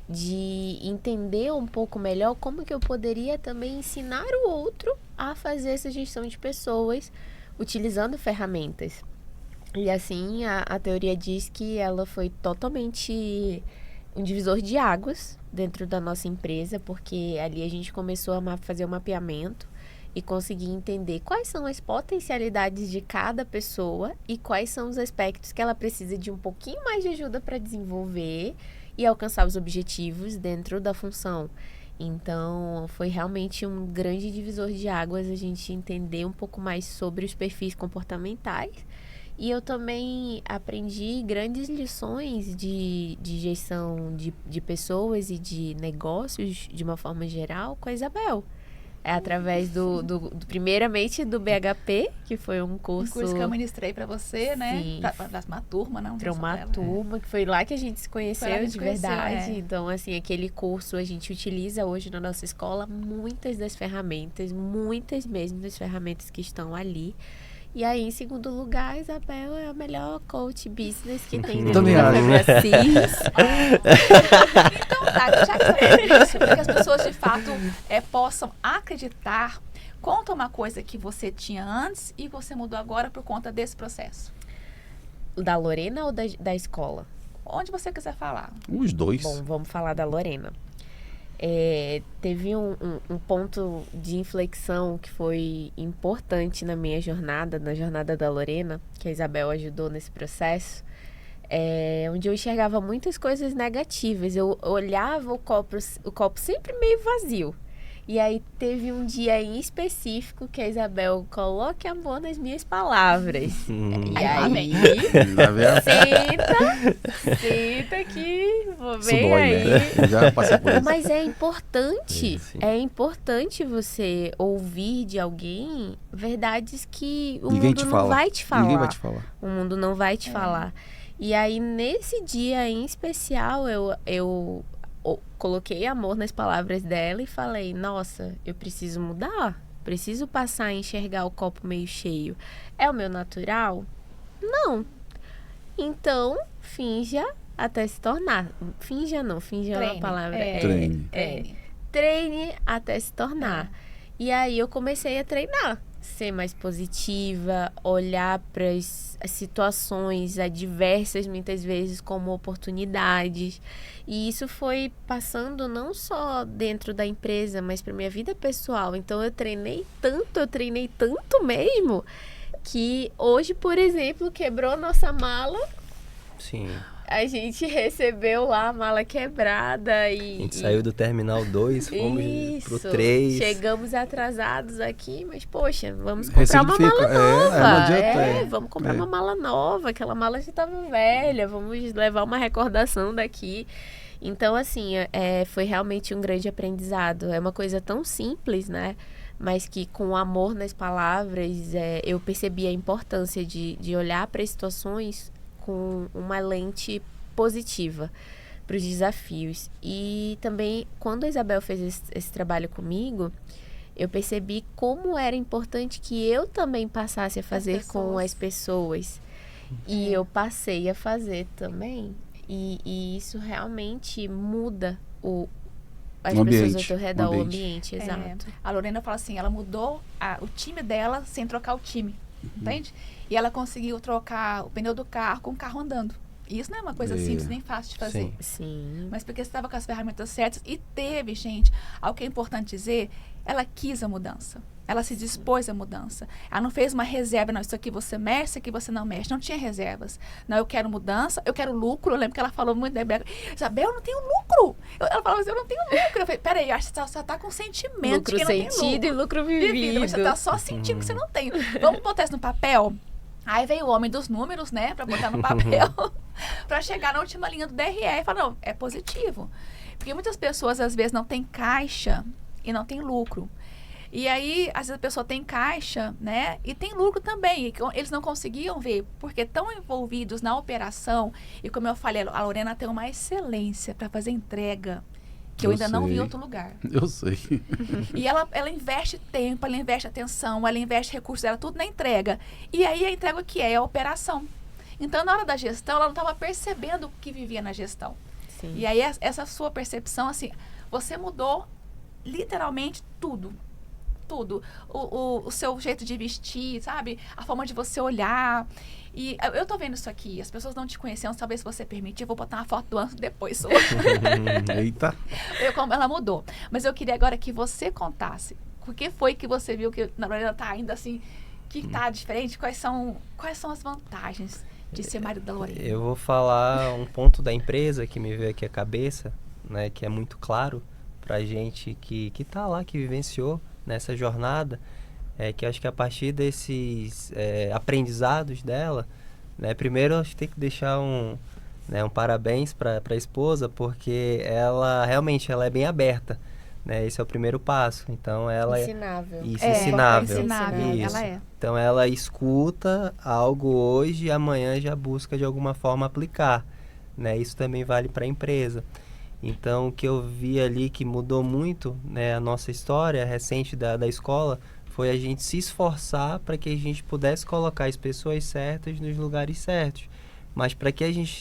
de entender um pouco melhor como que eu poderia também ensinar o outro a fazer essa gestão de pessoas utilizando ferramentas. E assim, a teoria diz que ela foi totalmente um divisor de águas dentro da nossa empresa, porque ali a gente começou a fazer o mapeamento e conseguir entender quais são as potencialidades de cada pessoa e quais são os aspectos que ela precisa de um pouquinho mais de ajuda para desenvolver e alcançar os objetivos dentro da função. Então, foi realmente um grande divisor de águas a gente entender um pouco mais sobre os perfis comportamentais. E eu também aprendi grandes lições de gestão de pessoas e de negócios, de uma forma geral, com a Isabel. Através primeiramente do BHP, que foi um curso... Um curso que eu ministrei para você, né? Sim. Para uma turma, não? Para uma turma, que foi lá que a gente se conheceu de verdade. Então, assim, aquele curso a gente utiliza hoje na nossa escola muitas das ferramentas, muitas mesmo das ferramentas que estão ali. E aí, em segundo lugar, a Isabel é a melhor coach business que tem dentro da FebraCis. Então, tá, já que você isso, para que as pessoas, de fato, possam acreditar, conta uma coisa que você tinha antes e você mudou agora por conta desse processo. Da Lorena ou da escola? Onde você quiser falar. Os dois. Bom, vamos falar da Lorena. Teve um ponto de inflexão que foi importante na minha jornada, na jornada da Lorena, que a Isabel ajudou nesse processo, onde eu enxergava muitas coisas negativas. Eu olhava o copo sempre meio vazio. E aí teve um dia em específico que a Isabel coloque amor nas minhas palavras. E aí, senta que vou ver aí. Né? Já passei por isso. Mas é importante você ouvir de alguém verdades que o mundo não vai te falar. Ninguém vai te falar. O mundo não vai te falar. E aí, nesse dia em especial, eu coloquei amor nas palavras dela e falei, nossa, eu preciso mudar, preciso passar a enxergar o copo meio cheio. É o meu natural? Não. Então, finja até se tornar. Finja não, finja é uma palavra. Treine. Treine até se tornar. E aí eu comecei a treinar. ser mais positiva, olhar para as situações adversas, muitas vezes, como oportunidades. E isso foi passando não só dentro da empresa, mas para minha vida pessoal. Então, eu treinei tanto mesmo, que hoje, por exemplo, quebrou nossa mala. Sim. A gente recebeu lá a mala quebrada e... A gente saiu do Terminal 2, fomos pro 3. Chegamos atrasados aqui, mas, poxa, vamos comprar uma mala nova. Não adianta, vamos comprar uma mala nova. Aquela mala já estava velha, vamos levar uma recordação daqui. Então, assim, foi realmente um grande aprendizado. É uma coisa tão simples, né? Mas que com amor nas palavras, eu percebi a importância de olhar para as situações com uma lente positiva para os desafios. E também, quando a Isabel fez esse trabalho comigo, eu percebi como era importante que eu também passasse a fazer com as pessoas. E eu passei a fazer também. E isso realmente muda as pessoas ao teu redor, o ambiente, exato. A Lorena fala assim, ela mudou o time dela sem trocar o time, entende? E ela conseguiu trocar o pneu do carro com o carro andando. E isso não é uma coisa simples, nem fácil de fazer. Sim. Mas porque você estava com as ferramentas certas e teve, gente, algo que é importante dizer, ela quis a mudança. Ela se dispôs à mudança. Ela não fez uma reserva, não, isso aqui você mexe, isso aqui você não mexe. Não tinha reservas. Não, eu quero mudança, eu quero lucro. Eu lembro que ela falou muito da Isabel, eu não tenho lucro. Ela falava assim, eu não tenho lucro. Eu falei, peraí, acho que você só tá com sentimento lucro de que não sentido tem lucro. E lucro vivido. Você tá só sentindo que você não tem. Vamos botar isso no papel? Aí veio o homem dos números, né, pra botar no papel, pra chegar na última linha do DRE e falar, não, é positivo. Porque muitas pessoas, às vezes, não têm caixa e não tem lucro. E aí, às vezes, a pessoa tem caixa, né, e tem lucro também. E eles não conseguiam ver, porque estão envolvidos na operação. E como eu falei, a Lorena tem uma excelência para fazer entrega, que eu ainda não vi em outro lugar. Eu sei. E ela investe tempo, ela investe atenção, ela investe recursos dela, tudo na entrega. E aí a entrega que é a operação. Então, na hora da gestão, ela não estava percebendo o que vivia na gestão. Sim. E aí, essa sua percepção, assim, você mudou literalmente tudo. Tudo. O seu jeito de vestir, sabe? A forma de você olhar. E eu tô vendo isso aqui, as pessoas não te conheciam, talvez se você permitir, eu vou botar uma foto do antes e depois. Eita. Como ela mudou. Mas eu queria agora que você contasse. O que foi que você viu que na Lorena tá ainda assim, que tá diferente? Quais são as vantagens de ser marido da Lorena? Eu vou falar um ponto da empresa que me veio aqui à cabeça, né, que é muito claro pra gente que tá lá, que vivenciou nessa jornada, que acho que a partir desses aprendizados dela, né, primeiro acho que tem que deixar um parabéns para a esposa, porque ela realmente ela é bem aberta, né, esse é o primeiro passo, então ela ensinável. Ensinável. Isso. Ela é. Então ela escuta algo hoje e amanhã já busca de alguma forma aplicar, né, isso também vale para a empresa. Então, o que eu vi ali que mudou muito, né, a nossa história recente da escola, foi a gente se esforçar para que a gente pudesse colocar as pessoas certas nos lugares certos. Mas para que a gente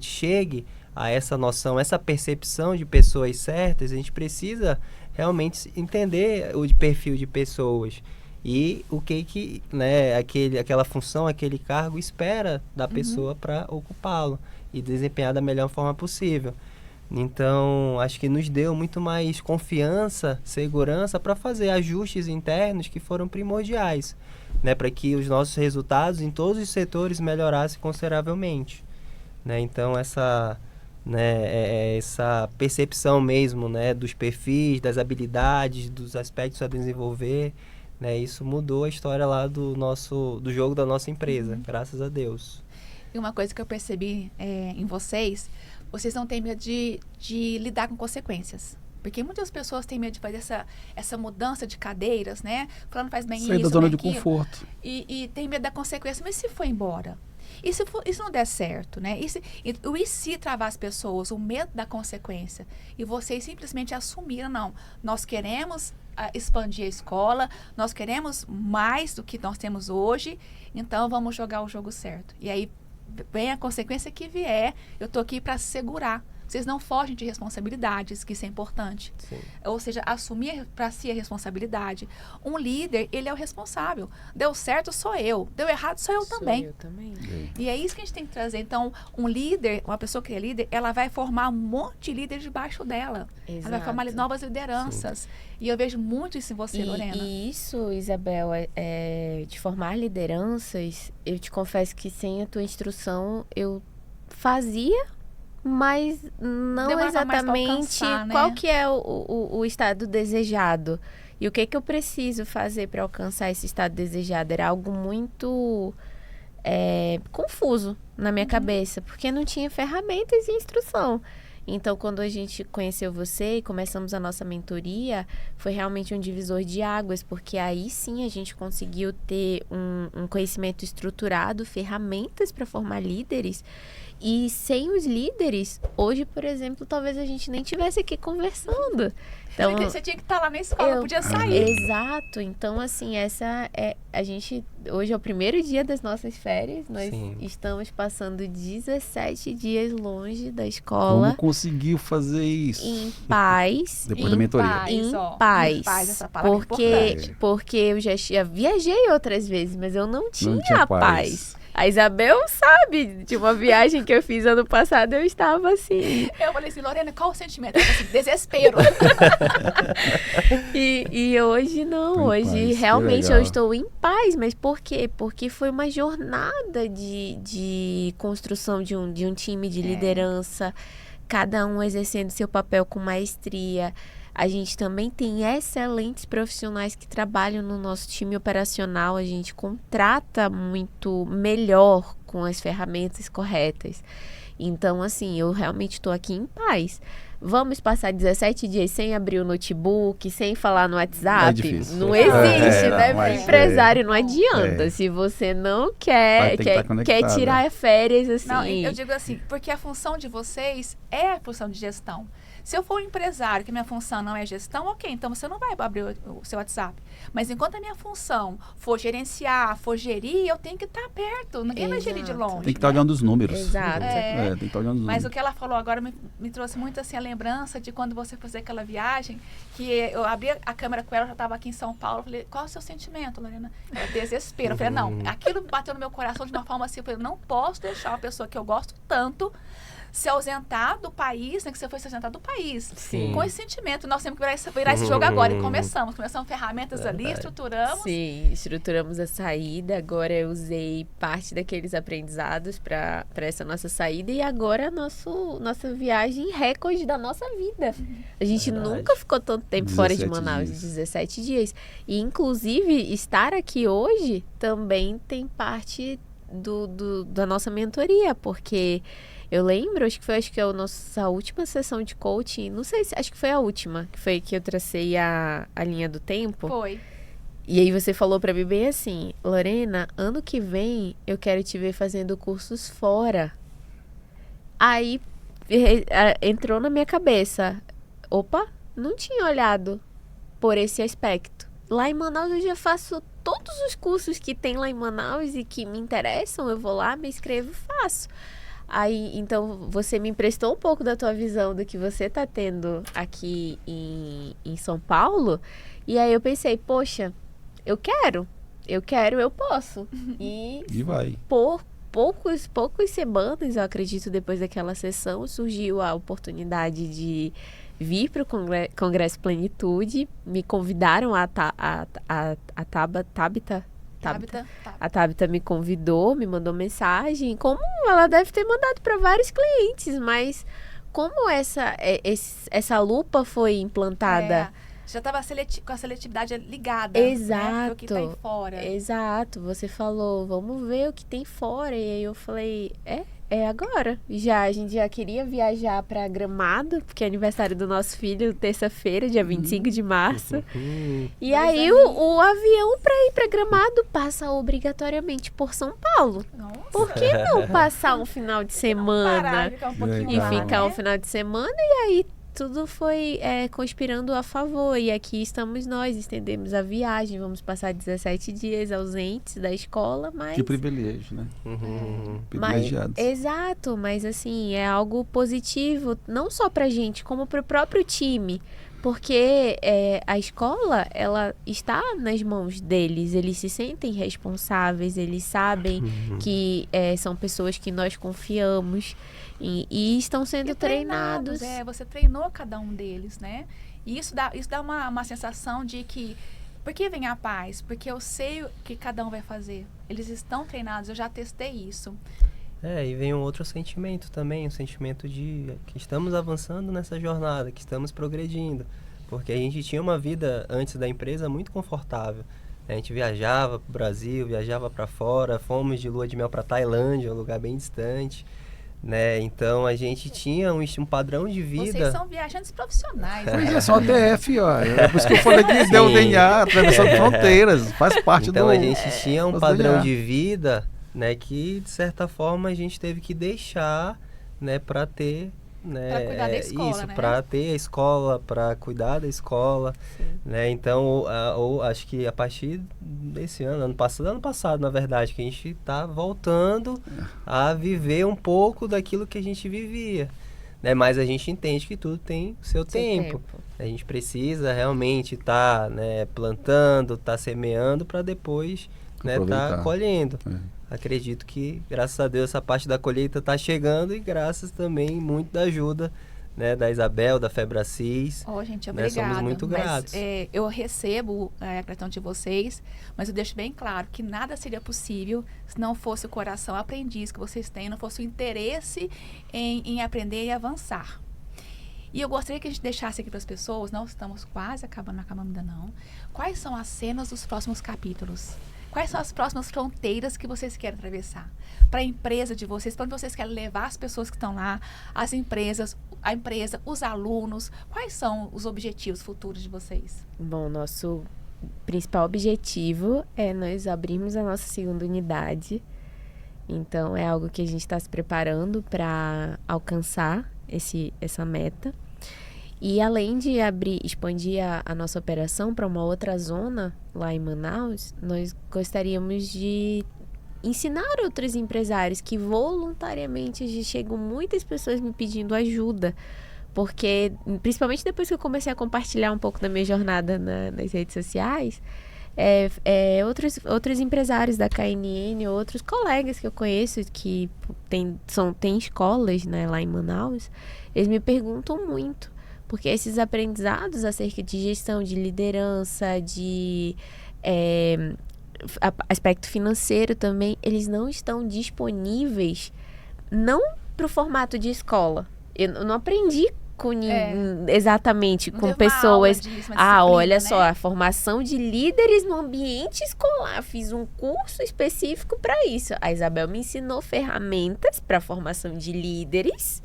chegue a essa noção, essa percepção de pessoas certas, a gente precisa realmente entender o perfil de pessoas e o que né, aquela função, aquele cargo espera da pessoa para ocupá-lo e desempenhar da melhor forma possível. Então, acho que nos deu muito mais confiança, segurança para fazer ajustes internos que foram primordiais, né, para que os nossos resultados em todos os setores melhorassem consideravelmente, né? Então, essa percepção mesmo, né, dos perfis, das habilidades, dos aspectos a desenvolver, né, isso mudou a história lá do jogo da nossa empresa, graças a Deus. E uma coisa que eu percebi em vocês não têm medo de lidar com consequências. Porque muitas pessoas têm medo de fazer essa mudança de cadeiras, né? Falando faz bem Sair isso, da zona bem de aquilo. conforto. E tem medo da consequência. Mas se for embora? E se não der certo, né? E se travar as pessoas? O medo da consequência. E vocês simplesmente assumiram, não. Nós queremos expandir a escola, nós queremos mais do que nós temos hoje, então vamos jogar o jogo certo. E aí vem a consequência que vier, eu tô aqui para segurar vocês não fogem de responsabilidades, que isso é importante. Sim. Ou seja, assumir para si a responsabilidade. Um líder, ele é o responsável. Deu certo, sou eu. Deu errado, sou eu também. Eu também. E é isso que a gente tem que trazer. Então, um líder, uma pessoa que é líder, ela vai formar um monte de líderes debaixo dela. Ela vai formar novas lideranças. E eu vejo muito isso em você, Lorena. E isso, Isabel, de formar lideranças, eu te confesso que sem a tua instrução eu fazia, mas não Demorava mais pra exatamente alcançar, né? qual que é o estado desejado. E o que eu preciso fazer para alcançar esse estado desejado? Era algo muito confuso na minha cabeça, porque não tinha ferramentas e instrução. Então, quando a gente conheceu você e começamos a nossa mentoria, foi realmente um divisor de águas, porque aí sim a gente conseguiu ter um conhecimento estruturado, ferramentas para formar líderes. E sem os líderes, hoje, por exemplo, talvez a gente nem estivesse aqui conversando. Então, Você tinha que estar lá na escola, não podia sair. Exato. Então, assim, a gente... Hoje é o primeiro dia das nossas férias. Nós Sim. estamos passando 17 dias longe da escola. Como conseguiu fazer isso? Em paz. Depois da mentoria. Em ó. paz. Em paz, essa palavra é importante. Porque eu já viajei outras vezes, mas eu não tinha paz. paz. A Isabel sabe de uma viagem que eu fiz ano passado, eu estava assim. Eu falei assim, Lorena, qual o sentimento? Ela falou assim, desespero. E hoje não, Tô em hoje paz, que realmente legal. eu estou em paz. Mas por quê? Porque foi uma jornada de construção de um time de liderança, cada um exercendo seu papel com maestria. A gente também tem excelentes profissionais que trabalham no nosso time operacional. A gente contrata muito melhor com as ferramentas corretas. Então, assim, eu realmente estou aqui em paz. Vamos passar 17 dias sem abrir o notebook, sem falar no WhatsApp? É difícil. Não existe, né? mas Empresário não adianta. Se você não Vai ter que estar quer conectado. tirar férias, assim... Não, eu digo assim, porque a função de vocês é a função de gestão. Se eu for um empresário, que minha função não é gestão, ok, então você não vai abrir o seu WhatsApp. Mas enquanto a minha função for gerenciar, for gerir, eu tenho que estar perto. Ninguém vai gerir de longe. Tem que estar olhando os números. Exato. Tem que estar olhando os Mas números. o que ela falou agora me trouxe muito assim a lembrança de quando você fazia aquela viagem, que eu abri a câmera com ela, eu já estava aqui em São Paulo, eu falei, qual é o seu sentimento, Lorena? É desespero. Eu falei, não, aquilo bateu no meu coração de uma forma assim, eu falei, não posso deixar uma pessoa que eu gosto tanto se ausentar do país, né, que você foi se ausentar do país. Sim. Com esse sentimento. Nós temos que virar esse jogo agora. E começamos ferramentas ali, estruturamos. Sim, estruturamos a saída. Agora eu usei parte daqueles aprendizados para essa nossa saída. E agora nossa viagem recorde da nossa vida. A gente nunca ficou tanto tempo fora de 17 Manaus, dias. 17 dias. E, inclusive, estar aqui hoje também tem parte da nossa mentoria, porque... Eu lembro, acho que é a nossa última sessão de coaching, não sei se, acho que foi a última, que foi que eu tracei a linha do tempo. Foi. E aí você falou pra mim bem assim, Lorena, ano que vem eu quero te ver fazendo cursos fora. Aí entrou na minha cabeça, opa, não tinha olhado por esse aspecto. Lá em Manaus eu já faço todos os cursos que tem lá em Manaus e que me interessam, eu vou lá, me inscrevo e faço. Aí, então, você me emprestou um pouco da tua visão do que você tá tendo aqui em São Paulo. E aí eu pensei, poxa, eu posso. E vai. por poucas semanas, eu acredito, depois daquela sessão, surgiu a oportunidade de vir para o Congresso Plenitude. Me convidaram a Tabita me convidou, me mandou mensagem, como ela deve ter mandado para vários clientes, mas como essa lupa foi implantada? Já estava com a seletividade ligada. Exato. Né? O que tem fora. Exato. Você falou, vamos ver o que tem fora. E aí eu falei, é agora. A gente já queria viajar para Gramado, porque é aniversário do nosso filho, terça-feira, dia 25 de março. E aí o avião para ir para Gramado passa obrigatoriamente por São Paulo. Nossa. Por que não passar um final de semana? Parar, ficar um pouquinho E lá, ficar né? um final de semana e aí tudo foi conspirando a favor. E aqui estamos nós, estendemos a viagem, vamos passar 17 dias ausentes da escola, mas... Que privilégio, né? Privilegiados. Exato, mas assim, é algo positivo, não só pra gente, como pro próprio time. Porque a escola, ela está nas mãos deles, eles se sentem responsáveis, eles sabem que são pessoas que nós confiamos e estão sendo treinados. Você treinou cada um deles, né? E isso dá uma sensação de que... Por que vem a paz? Porque eu sei o que cada um vai fazer. Eles estão treinados, eu já testei isso. E vem um outro sentimento também, um sentimento de que estamos avançando nessa jornada, que estamos progredindo. Porque a gente tinha uma vida antes da empresa muito confortável. A gente viajava para o Brasil, viajava para fora, fomos de lua de mel para Tailândia, um lugar bem distante, né? Então a gente tinha um padrão de vida. Vocês são viajantes profissionais, Pois né? é, só DF, ó. É por isso que eu falei que deu o DNA, atravessando fronteiras, faz parte então do... a gente tinha um do padrão DNA. de vida, né, que de certa forma a gente teve que deixar, né, para ter, né, Pra cuidar da escola, isso, né? para ter a escola, para cuidar da escola, Sim. né? Então, acho que a partir desse ano passado, na verdade, que a gente está voltando a viver um pouco daquilo que a gente vivia, né? Mas a gente entende que tudo tem o seu tempo. A gente precisa realmente estar, né, plantando, estar semeando para depois, né, Aproveitar. estar colhendo. É. Acredito que, graças a Deus, essa parte da colheita está chegando e graças também muito da ajuda, né, da Isabel, da Febracis. Gente, Né, obrigada. somos muito gratos. Mas, eu recebo a gratidão de vocês, mas eu deixo bem claro que nada seria possível se não fosse o coração aprendiz que vocês têm, não fosse o interesse em aprender e avançar. E eu gostaria que a gente deixasse aqui para as pessoas, não estamos quase acabando, não acabamos ainda não, quais são as cenas dos próximos capítulos? Quais são as próximas fronteiras que vocês querem atravessar? Para a empresa de vocês, para onde vocês querem levar as pessoas que estão lá, as empresas, a empresa, os alunos. Quais são os objetivos futuros de vocês? Bom, nosso principal objetivo é nós abrirmos a nossa segunda unidade. Então, é algo que a gente está se preparando para alcançar essa meta. E além de expandir a nossa operação para uma outra zona lá em Manaus, nós gostaríamos de ensinar outros empresários que voluntariamente chegam muitas pessoas me pedindo ajuda. Porque, principalmente depois que eu comecei a compartilhar um pouco da minha jornada nas redes sociais, outros empresários da KNN, outros colegas que eu conheço que têm escolas, né, lá em Manaus, eles me perguntam muito. Porque esses aprendizados acerca de gestão, de liderança, de aspecto financeiro também, eles não estão disponíveis, não para o formato de escola. Eu não aprendi exatamente Não com teve uma aula pessoas. disso, uma disciplina, Olha né? só, a formação de líderes no ambiente escolar. Fiz um curso específico para isso. A Isabel me ensinou ferramentas para a formação de líderes.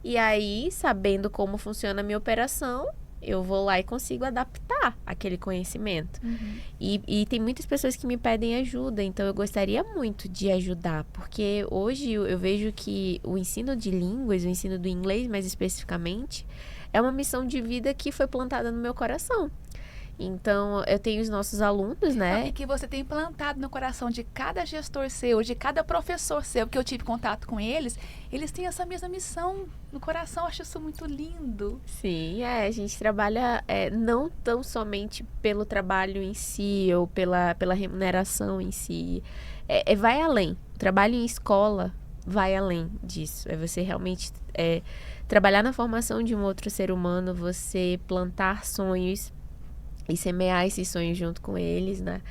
E aí, sabendo como funciona a minha operação, eu vou lá e consigo adaptar aquele conhecimento. Uhum. E tem muitas pessoas que me pedem ajuda, então eu gostaria muito de ajudar, porque hoje eu vejo que o ensino de línguas, o ensino do inglês mais especificamente, é uma missão de vida que foi plantada no meu coração. Então, eu tenho os nossos alunos, né? E que você tem plantado no coração de cada gestor seu, de cada professor seu, que eu tive contato com eles têm essa mesma missão no coração. Eu acho isso muito lindo. Sim, a gente trabalha não tão somente pelo trabalho em si ou pela remuneração em si. Vai além. O trabalho em escola vai além disso. É você realmente trabalhar na formação de um outro ser humano, você plantar sonhos e semear esses sonhos junto com eles, né?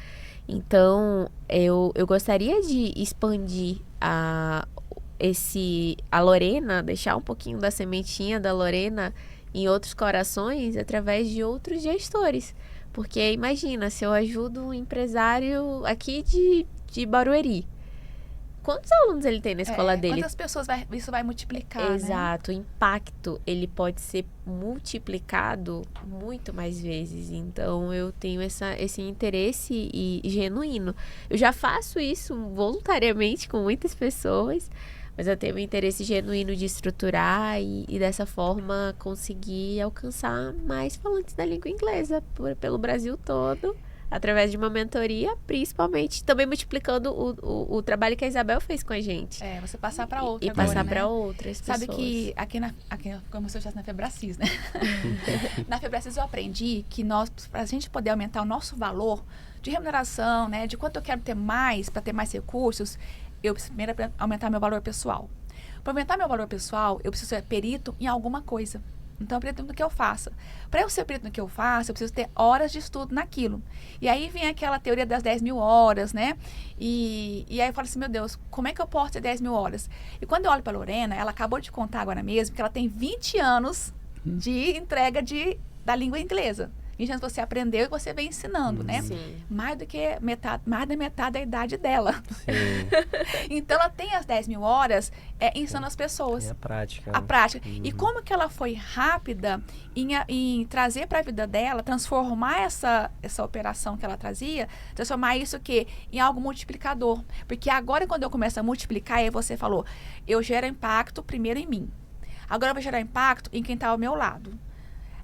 Então, eu gostaria de expandir a Lorena, deixar um pouquinho da sementinha da Lorena em outros corações através de outros gestores. Porque imagina, se eu ajudo um empresário aqui de Barueri, quantos alunos ele tem na escola dele? Quantas pessoas isso vai multiplicar, Exato, né? O impacto, ele pode ser multiplicado muito mais vezes. Então, eu tenho esse interesse genuíno. Eu já faço isso voluntariamente com muitas pessoas, Mas eu tenho um interesse genuíno de estruturar e dessa forma conseguir alcançar mais falantes da língua inglesa pelo Brasil todo, através de uma mentoria, principalmente também multiplicando o trabalho que a Isabel fez com a gente. Você passar para outra E agora, passar né? para outras pessoas. Sabe que aqui como se eu estivesse na Febracis, né? Na Febracis eu aprendi que para a gente poder aumentar o nosso valor de remuneração, né? De quanto eu quero ter mais, para ter mais recursos, eu preciso primeiro aumentar meu valor pessoal. Para aumentar meu valor pessoal, eu preciso ser perito em alguma coisa. Então, eu perito no que eu faço. Para eu ser perito no que eu faço, eu preciso ter horas de estudo naquilo. E aí vem aquela teoria das 10 mil horas, né? E aí eu falo assim, meu Deus, como é que eu posso ter 10 mil horas? E quando eu olho para a Lorena, ela acabou de contar agora mesmo que ela tem 20 anos de entrega da língua inglesa. 20 anos você aprendeu e você vem ensinando, né? Sim. Mais da metade da idade dela. Sim. Então, ela tem as 10 mil horas ensinando as pessoas. Tem a prática. A né? prática. E como que ela foi rápida em trazer para a vida dela, transformar essa operação que ela trazia, transformar isso em algo multiplicador. Porque agora, quando eu começo a multiplicar, aí você falou, eu gero impacto primeiro em mim. Agora eu vou gerar impacto em quem está ao meu lado.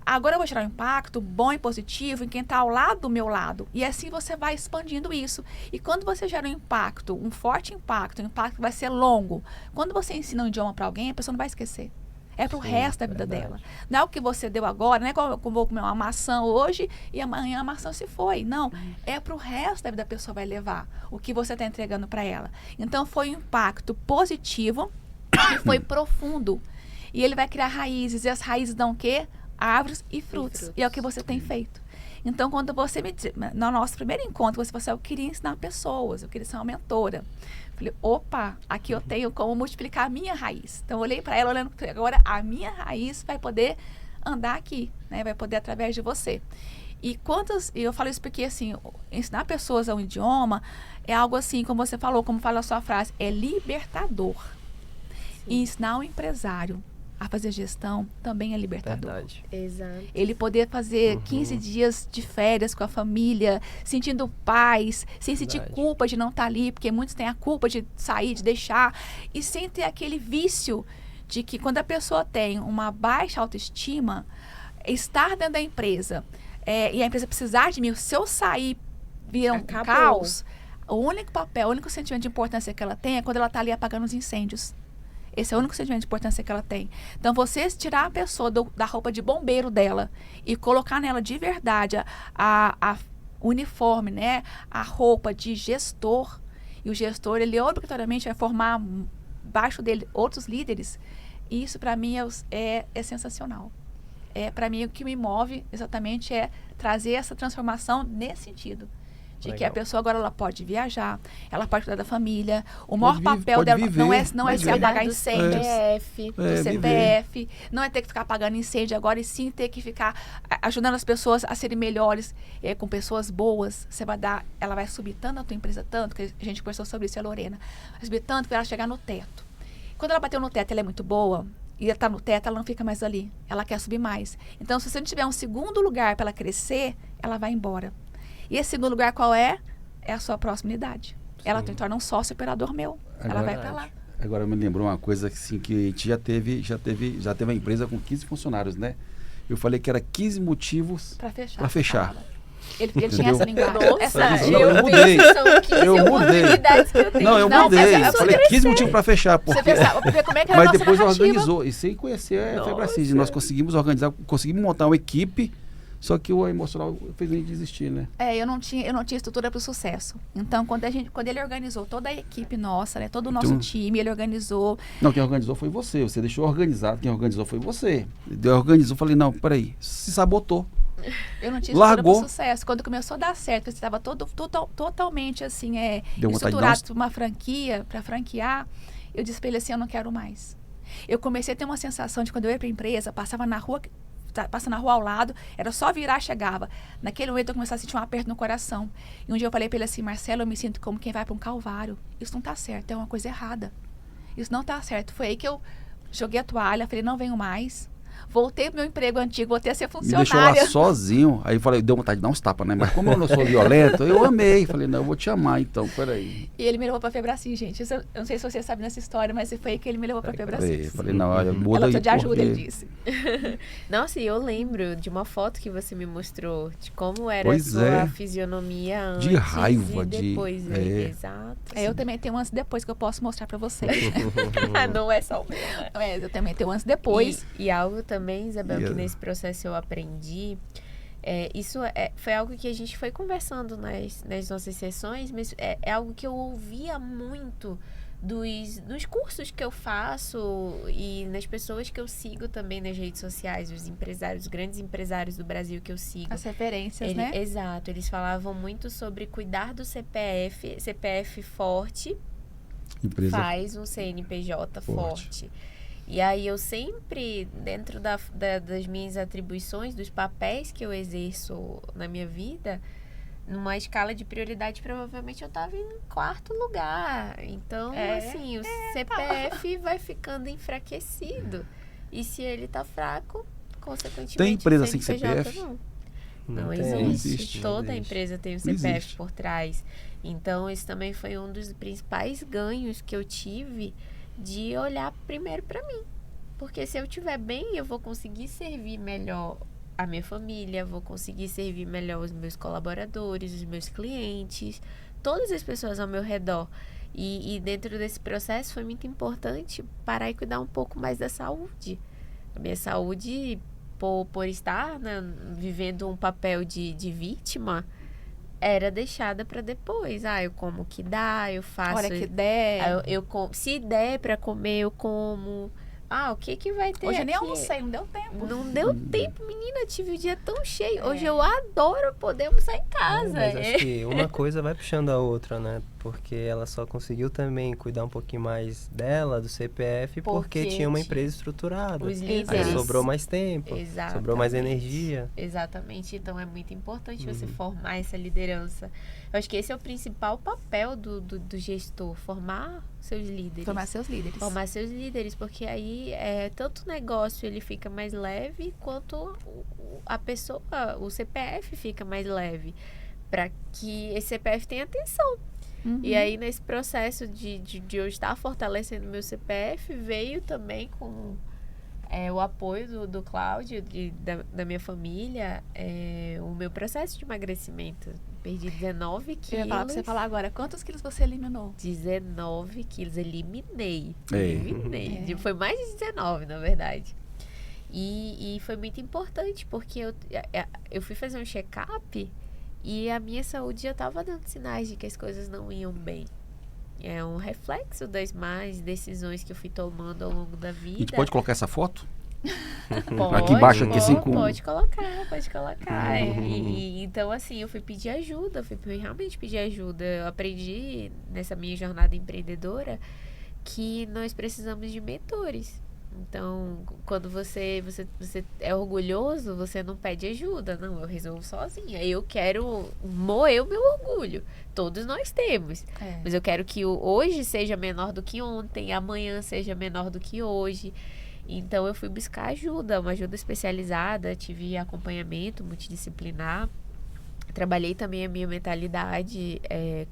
Agora eu vou gerar um impacto bom e positivo em quem está ao lado do meu lado. E assim você vai expandindo isso. E quando você gera um impacto, um forte impacto, um impacto que vai ser longo, quando você ensina um idioma para alguém, a pessoa não vai esquecer. É pro resto da vida dela. Não é o que você deu agora, não é como eu vou comer uma maçã hoje e amanhã a maçã se foi. Não, é pro resto da vida da pessoa vai levar o que você está entregando para ela. Então foi um impacto positivo e foi profundo. E ele vai criar raízes. E as raízes dão o quê? Árvores e frutos. E é o que você tem feito. Então, quando você no nosso primeiro encontro, você falou assim, eu queria ensinar pessoas, eu queria ser uma mentora. Falei, opa, aqui eu tenho como multiplicar a minha raiz. Então, eu olhei para ela, olhando agora, a minha raiz vai poder andar aqui, né? Vai poder através de você. E eu falo isso porque, assim, ensinar pessoas a um idioma é algo assim, como você falou, como fala a sua frase, é libertador. E ensinar um empresário a fazer gestão também é libertador. Verdade. Exato. Ele poder fazer 15 dias de férias com a família, sentindo paz, sem sentir culpa de não estar ali, porque muitos têm a culpa de sair, de deixar, e sem ter aquele vício de que quando a pessoa tem uma baixa autoestima, estar dentro da empresa e a empresa precisar de mim, se eu sair, vira um caos, o único papel, o único sentimento de importância que ela tem é quando ela está ali apagando os incêndios. Esse é o único sentimento de importância que ela tem. Então, você tirar a pessoa da roupa de bombeiro dela e colocar nela de verdade a uniforme, né? A roupa de gestor. E o gestor, ele obrigatoriamente vai formar abaixo dele outros líderes. E isso, para mim, é sensacional. Para mim, o que me move exatamente é trazer essa transformação nesse sentido. De que a pessoa agora ela pode viajar, ela pode cuidar da família. O maior papel dela não é se apagar incêndio do CPF, não é ter que ficar apagando incêndio agora, e sim ter que ficar ajudando as pessoas a serem melhores, com pessoas boas. Ela vai subir tanto na tua empresa, tanto, que a gente conversou sobre isso, a Lorena, vai subir tanto para ela chegar no teto. Quando ela bateu no teto, ela é muito boa, e ela está no teto, ela não fica mais ali. Ela quer subir mais. Então, se você não tiver um segundo lugar para ela crescer, ela vai embora. E esse segundo lugar qual é? É a sua proximidade. Ela se torna um sócio operador meu. Ela vai para lá. Agora me lembrou uma coisa assim, que a gente já teve uma empresa com 15 funcionários, né? Eu falei que era 15 motivos para fechar. Ele tinha essa linguagem. Eu mudei. Eu mudei. Não, eu mudei. Eu falei 15 motivos para fechar. Porque... como é que era. Mas depois organizou. E sem conhecer a Febracis, nós conseguimos organizar, conseguimos montar uma equipe. Só que o emocional fez a gente desistir, né? Eu não tinha estrutura para o sucesso. Então, quando ele organizou toda a equipe nossa, né, todo o nosso time, ele organizou. Não, quem organizou foi você. Você deixou organizado, quem organizou foi você. Eu organizou, falei, não, peraí, se sabotou. Eu não tinha estrutura para o sucesso. Quando começou a dar certo, você estava totalmente assim, estruturado para uma franquia, para franquear, eu disse para ele assim, eu não quero mais. Eu comecei a ter uma sensação de quando eu ia para a empresa, passava na rua ao lado, era só virar, chegava. Naquele momento eu comecei a sentir um aperto no coração. E um dia eu falei para ele assim, Marcelo, eu me sinto como quem vai para um calvário. Isso não está certo, é uma coisa errada. Isso não está certo. Foi aí que eu joguei a toalha, falei, não venho mais. Voltei pro meu emprego antigo, voltei a ser Me deixou lá funcionária. sozinho. Aí eu falei, deu vontade de dar uns tapas, né? Mas como eu não sou violento, eu amei. Falei, não, eu vou te amar então, peraí. E ele me levou pra Febracis, gente. Eu não sei se você sabe dessa história, mas foi aí que ele me levou pra Febracis. Falei, não, olha, muda Ela aí precisa de ajuda, porque- ele disse. Nossa, e eu lembro de uma foto que você me mostrou de como era Pois a sua é. fisionomia antes De raiva, e de- depois. é. Exato. Eu também tenho um antes e depois que eu posso mostrar pra vocês. Não é só o meu, né? Eu também tenho um antes e depois. E algo também, Isabel, que Yeah. nesse processo eu aprendi, foi algo que a gente foi conversando nas nossas sessões, mas é algo que eu ouvia muito dos cursos que eu faço e nas pessoas que eu sigo também nas redes sociais, os empresários, os grandes empresários do Brasil que eu sigo. As referências, né? Exato, eles falavam muito sobre cuidar do CPF forte, Empresa faz um CNPJ Forte. forte. E aí eu sempre, dentro das minhas atribuições, dos papéis que eu exerço na minha vida, numa escala de prioridade, provavelmente eu estava em 4º lugar. Então, assim, o CPF vai ficando enfraquecido. E se ele tá fraco, consequentemente, Tem empresa o sem CNPJ CPF? Não tem, existe. Não existe. Toda Não existe. empresa tem um Não CPF existe. por trás. Então, esse também foi um dos principais ganhos que eu tive de olhar primeiro para mim. Porque se eu estiver bem, eu vou conseguir servir melhor a minha família, vou conseguir servir melhor os meus colaboradores, os meus clientes, todas as pessoas ao meu redor. E dentro desse processo foi muito importante parar e cuidar um pouco mais da saúde. A minha saúde, por estar, né, vivendo um papel de vítima, era deixada para depois. Eu como o que dá, eu faço. Hora que der. Se der para comer, eu como. O que vai ter Hoje eu nem aqui? almocei, não deu tempo. Não deu tempo, menina. Tive o dia tão cheio. Hoje eu adoro poder almoçar em casa. Mas acho que uma coisa vai puxando a outra, né? Porque ela só conseguiu também cuidar um pouquinho mais dela, do CPF, porque tinha uma empresa estruturada. Os Aí líderes. sobrou mais tempo, sobrou mais Exatamente. energia. Exatamente. Então é muito importante você formar essa liderança. Eu acho que esse é o principal papel do gestor, formar seus líderes. Formar seus líderes. Formar seus líderes, porque aí tanto o negócio ele fica mais leve, quanto a pessoa, o CPF fica mais leve, para que esse CPF tenha atenção. Uhum. E aí, nesse processo de eu estar fortalecendo meu CPF, veio também com o apoio do Cláudio, da minha família, o meu processo de emagrecimento. Perdi 19 quilos. Eu ia falar pra você falar agora, quantos quilos você eliminou? 19 quilos, eliminei. É. Eliminei. Foi mais de 19, na verdade. E foi muito importante, porque eu fui fazer um check-up e a minha saúde já estava dando sinais de que as coisas não iam bem. É um reflexo das más decisões que eu fui tomando ao longo da A vida. gente pode colocar essa foto? Pode, Aqui embaixo, aqui assim, com- Pode colocar. Então, assim, eu fui pedir ajuda, fui realmente pedir ajuda. Eu aprendi nessa minha jornada empreendedora que nós precisamos de mentores. Então, quando você é orgulhoso, você não pede ajuda. Não, eu resolvo sozinha. Eu quero moer o meu orgulho. Todos nós temos. Mas eu quero que o hoje seja menor do que ontem, amanhã seja menor do que hoje. Então, eu fui buscar ajuda, uma ajuda especializada, tive acompanhamento multidisciplinar. Trabalhei também a minha mentalidade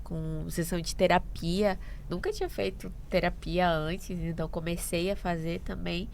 com sessão de terapia. Nunca tinha feito terapia antes, então comecei a fazer também.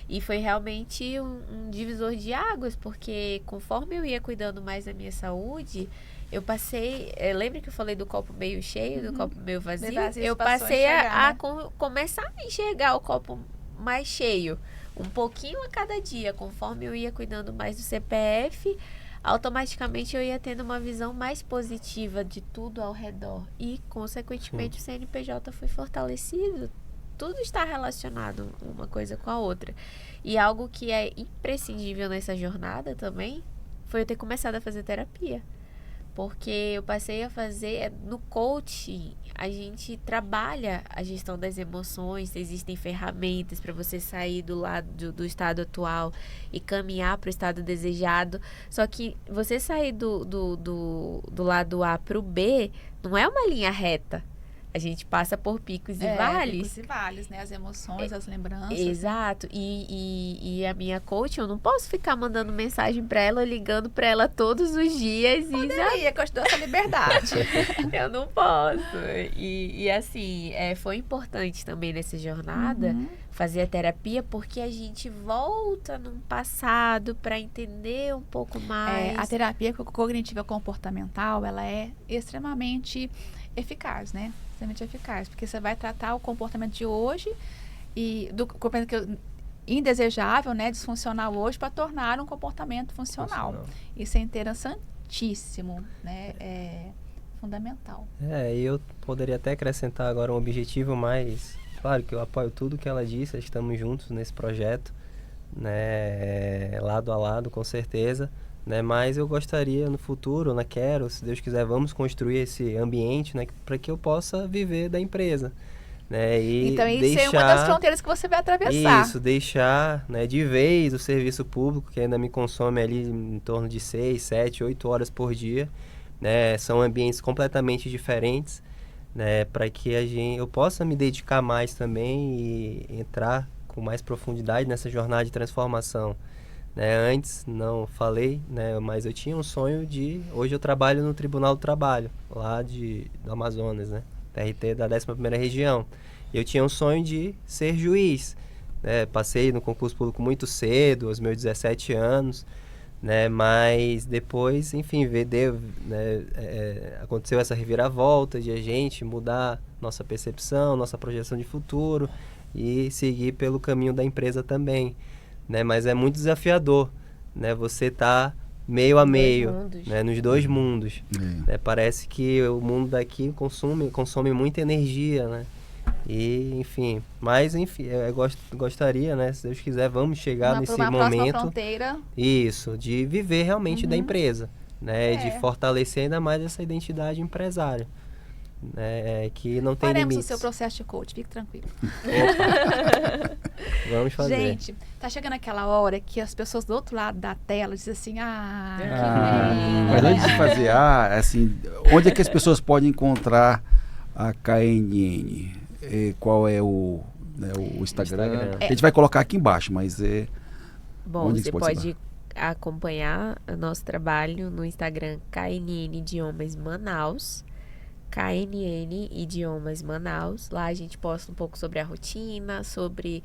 E foi realmente um divisor de águas, porque conforme eu ia cuidando mais da minha saúde, eu passei... lembra que eu falei do copo meio cheio, do copo meio vazio? Eu passei a começar a enxergar o copo mais cheio, um pouquinho a cada dia, conforme eu ia cuidando mais do CPF, automaticamente eu ia tendo uma visão mais positiva de tudo ao redor e, consequentemente, o CNPJ foi fortalecido. Tudo está relacionado uma coisa com a outra. E algo que é imprescindível nessa jornada também foi eu ter começado a fazer terapia. Porque eu passei a fazer, no coaching, a gente trabalha a gestão das emoções, existem ferramentas para você sair do lado do estado atual e caminhar para o estado desejado. Só que você sair do lado A para o B não é uma linha reta. a gente passa por picos e Picos vales. e vales, né? As emoções, as lembranças. Exato. E a minha coach, eu não posso ficar mandando mensagem pra ela, ligando pra ela todos os dias. Poderia, que eu te dou essa liberdade. Eu não posso. E assim, foi importante também nessa jornada fazer a terapia, porque a gente volta num passado para entender um pouco mais. A terapia cognitiva comportamental, ela é extremamente eficaz, né? Extremamente eficaz, porque você vai tratar o comportamento de hoje e do comportamento indesejável, né, disfuncional hoje, para tornar um comportamento funcional. Isso é interessantíssimo, né? É fundamental. E eu poderia até acrescentar agora um objetivo mais... Claro que eu apoio tudo que ela disse, estamos juntos nesse projeto, né, lado a lado, com certeza, né, mas eu gostaria no futuro, se Deus quiser, vamos construir esse ambiente, né, para que eu possa viver da empresa. Né, e então, isso deixar, é uma das fronteiras que você vai atravessar. Isso, deixar, né, de vez o serviço público, que ainda me consome ali em torno de 6, 7, 8 horas por dia, né, são ambientes completamente diferentes, né, para que eu possa me dedicar mais também e entrar com mais profundidade nessa jornada de transformação. Né, antes não falei, né, mas eu tinha um sonho hoje eu trabalho no Tribunal do Trabalho, lá do Amazonas, né, TRT da 11ª Região. Eu tinha um sonho de ser juiz, né, passei no concurso público muito cedo, aos meus 17 anos, né, mas depois, enfim, aconteceu essa reviravolta de a gente mudar nossa percepção, nossa projeção de futuro e seguir pelo caminho da empresa também, né, mas é muito desafiador, né, você tá meio a meio, né, nos dois mundos, né, parece que o mundo daqui consome muita energia, né, e enfim, eu gostaria, né, se Deus quiser, vamos chegar nesse momento, fronteira. Isso, de viver realmente da empresa, né, de fortalecer ainda mais essa identidade empresária, né, que não tem Faremos limites. o seu processo de coach, fique tranquilo. Opa. Vamos fazer. Gente, tá chegando aquela hora que as pessoas do outro lado da tela dizem assim, mas antes de fazer, assim, onde é que as pessoas podem encontrar a KNN? Qual é o Instagram? A gente vai colocar aqui embaixo, mas Bom, onde você pode pode acompanhar o nosso trabalho no Instagram KNN Idiomas Manaus. KNN Idiomas Manaus. Lá a gente posta um pouco sobre a rotina, sobre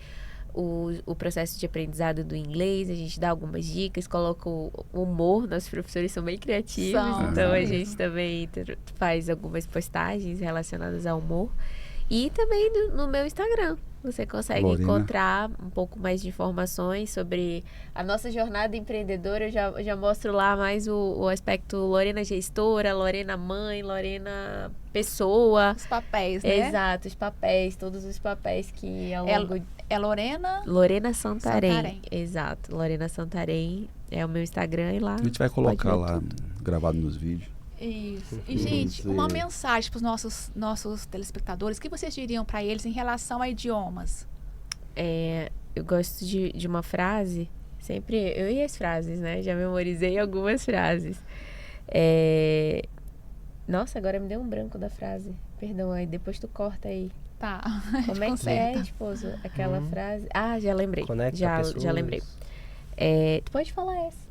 o processo de aprendizado do inglês, a gente dá algumas dicas, coloca o humor, nossos professores são bem criativos, então a gente também faz algumas postagens relacionadas ao humor. E também no meu Instagram, você consegue encontrar um pouco mais de informações sobre a nossa jornada empreendedora. Eu já mostro lá mais o aspecto Lorena gestora, Lorena mãe, Lorena pessoa. Os papéis, né? Exato, os papéis, todos os papéis que ao longo... É Lorena? Lorena Santarém. Exato, Lorena Santarém é o meu Instagram e lá... A gente vai colocar lá, gravado nos vídeos. Isso. E, gente, uma mensagem para os nossos telespectadores. O que vocês diriam para eles em relação a idiomas? Eu gosto de uma frase, sempre eu e as frases, né? Já memorizei algumas frases. Nossa, agora me deu um branco da frase. Perdão, aí depois tu corta aí. Tá. Como é que é, esposo? Aquela frase... Ah, já lembrei. Já lembrei. Tu pode falar essa.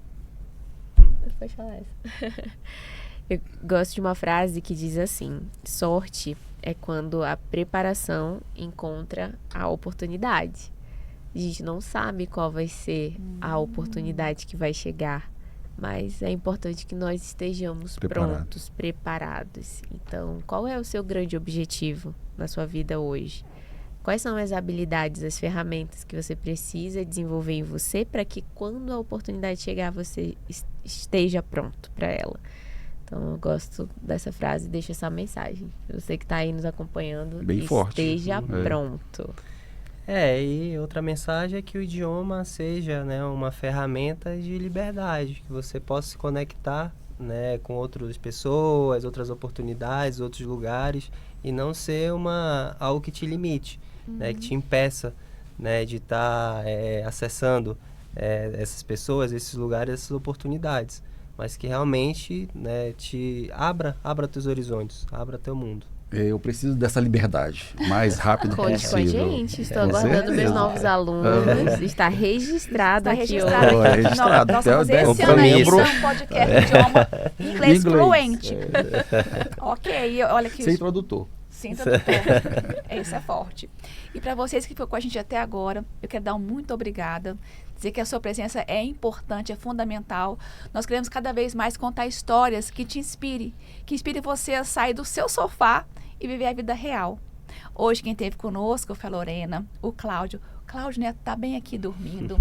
Eu gosto de uma frase que diz assim: sorte é quando a preparação encontra a oportunidade. A gente não sabe qual vai ser a oportunidade que vai chegar, mas é importante que nós estejamos prontos, preparados. Então, qual é o seu grande objetivo na sua vida hoje? Quais são as habilidades, as ferramentas que você precisa desenvolver em você para que quando a oportunidade chegar, você esteja pronto para ela? Então, eu gosto dessa frase, deixa essa mensagem. Você que está aí nos acompanhando, bem forte. Esteja pronto. E outra mensagem é que o idioma seja, né, uma ferramenta de liberdade, que você possa se conectar, né, com outras pessoas, outras oportunidades, outros lugares, e não ser algo que te limite, né, que te impeça, né, de estar acessando essas pessoas, esses lugares, essas oportunidades. Mas que realmente, né, te abra teus horizontes, abra teu mundo. Eu preciso dessa liberdade, o mais rápido Conte com a possível. gente. Estou Com aguardando meus certeza. novos alunos. Está registrado Está aqui registrado hoje. Ó, aqui. registrado. Nós Até vamos o esse ano aí compromisso. um podcast de idioma inglês fluente. É. Ok, olha que... Sem tradutor. Sim, tradutor. Isso é forte. E para vocês que ficou com a gente até agora, eu quero dar um muito obrigada. Dizer que a sua presença é importante, é fundamental. Nós queremos cada vez mais contar histórias que te inspire, que inspire você a sair do seu sofá e viver a vida real. Hoje quem esteve conosco foi a Lorena, o Cláudio. O Cláudio, né, tá bem aqui dormindo.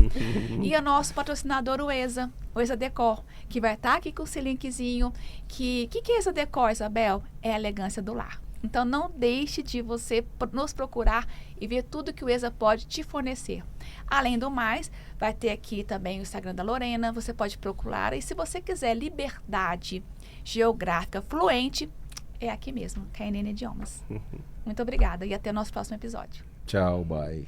E o nosso patrocinador, o ESA Decor, que vai estar aqui com esse linkzinho. Que é ESA Decor, Isabel? É a elegância do lar. Então, não deixe de você nos procurar e ver tudo que o ESA pode te fornecer. Além do mais, vai ter aqui também o Instagram da Lorena, você pode procurar. E se você quiser liberdade geográfica fluente, é aqui mesmo, KNN Idiomas. Muito obrigada e até o nosso próximo episódio. Tchau, bye.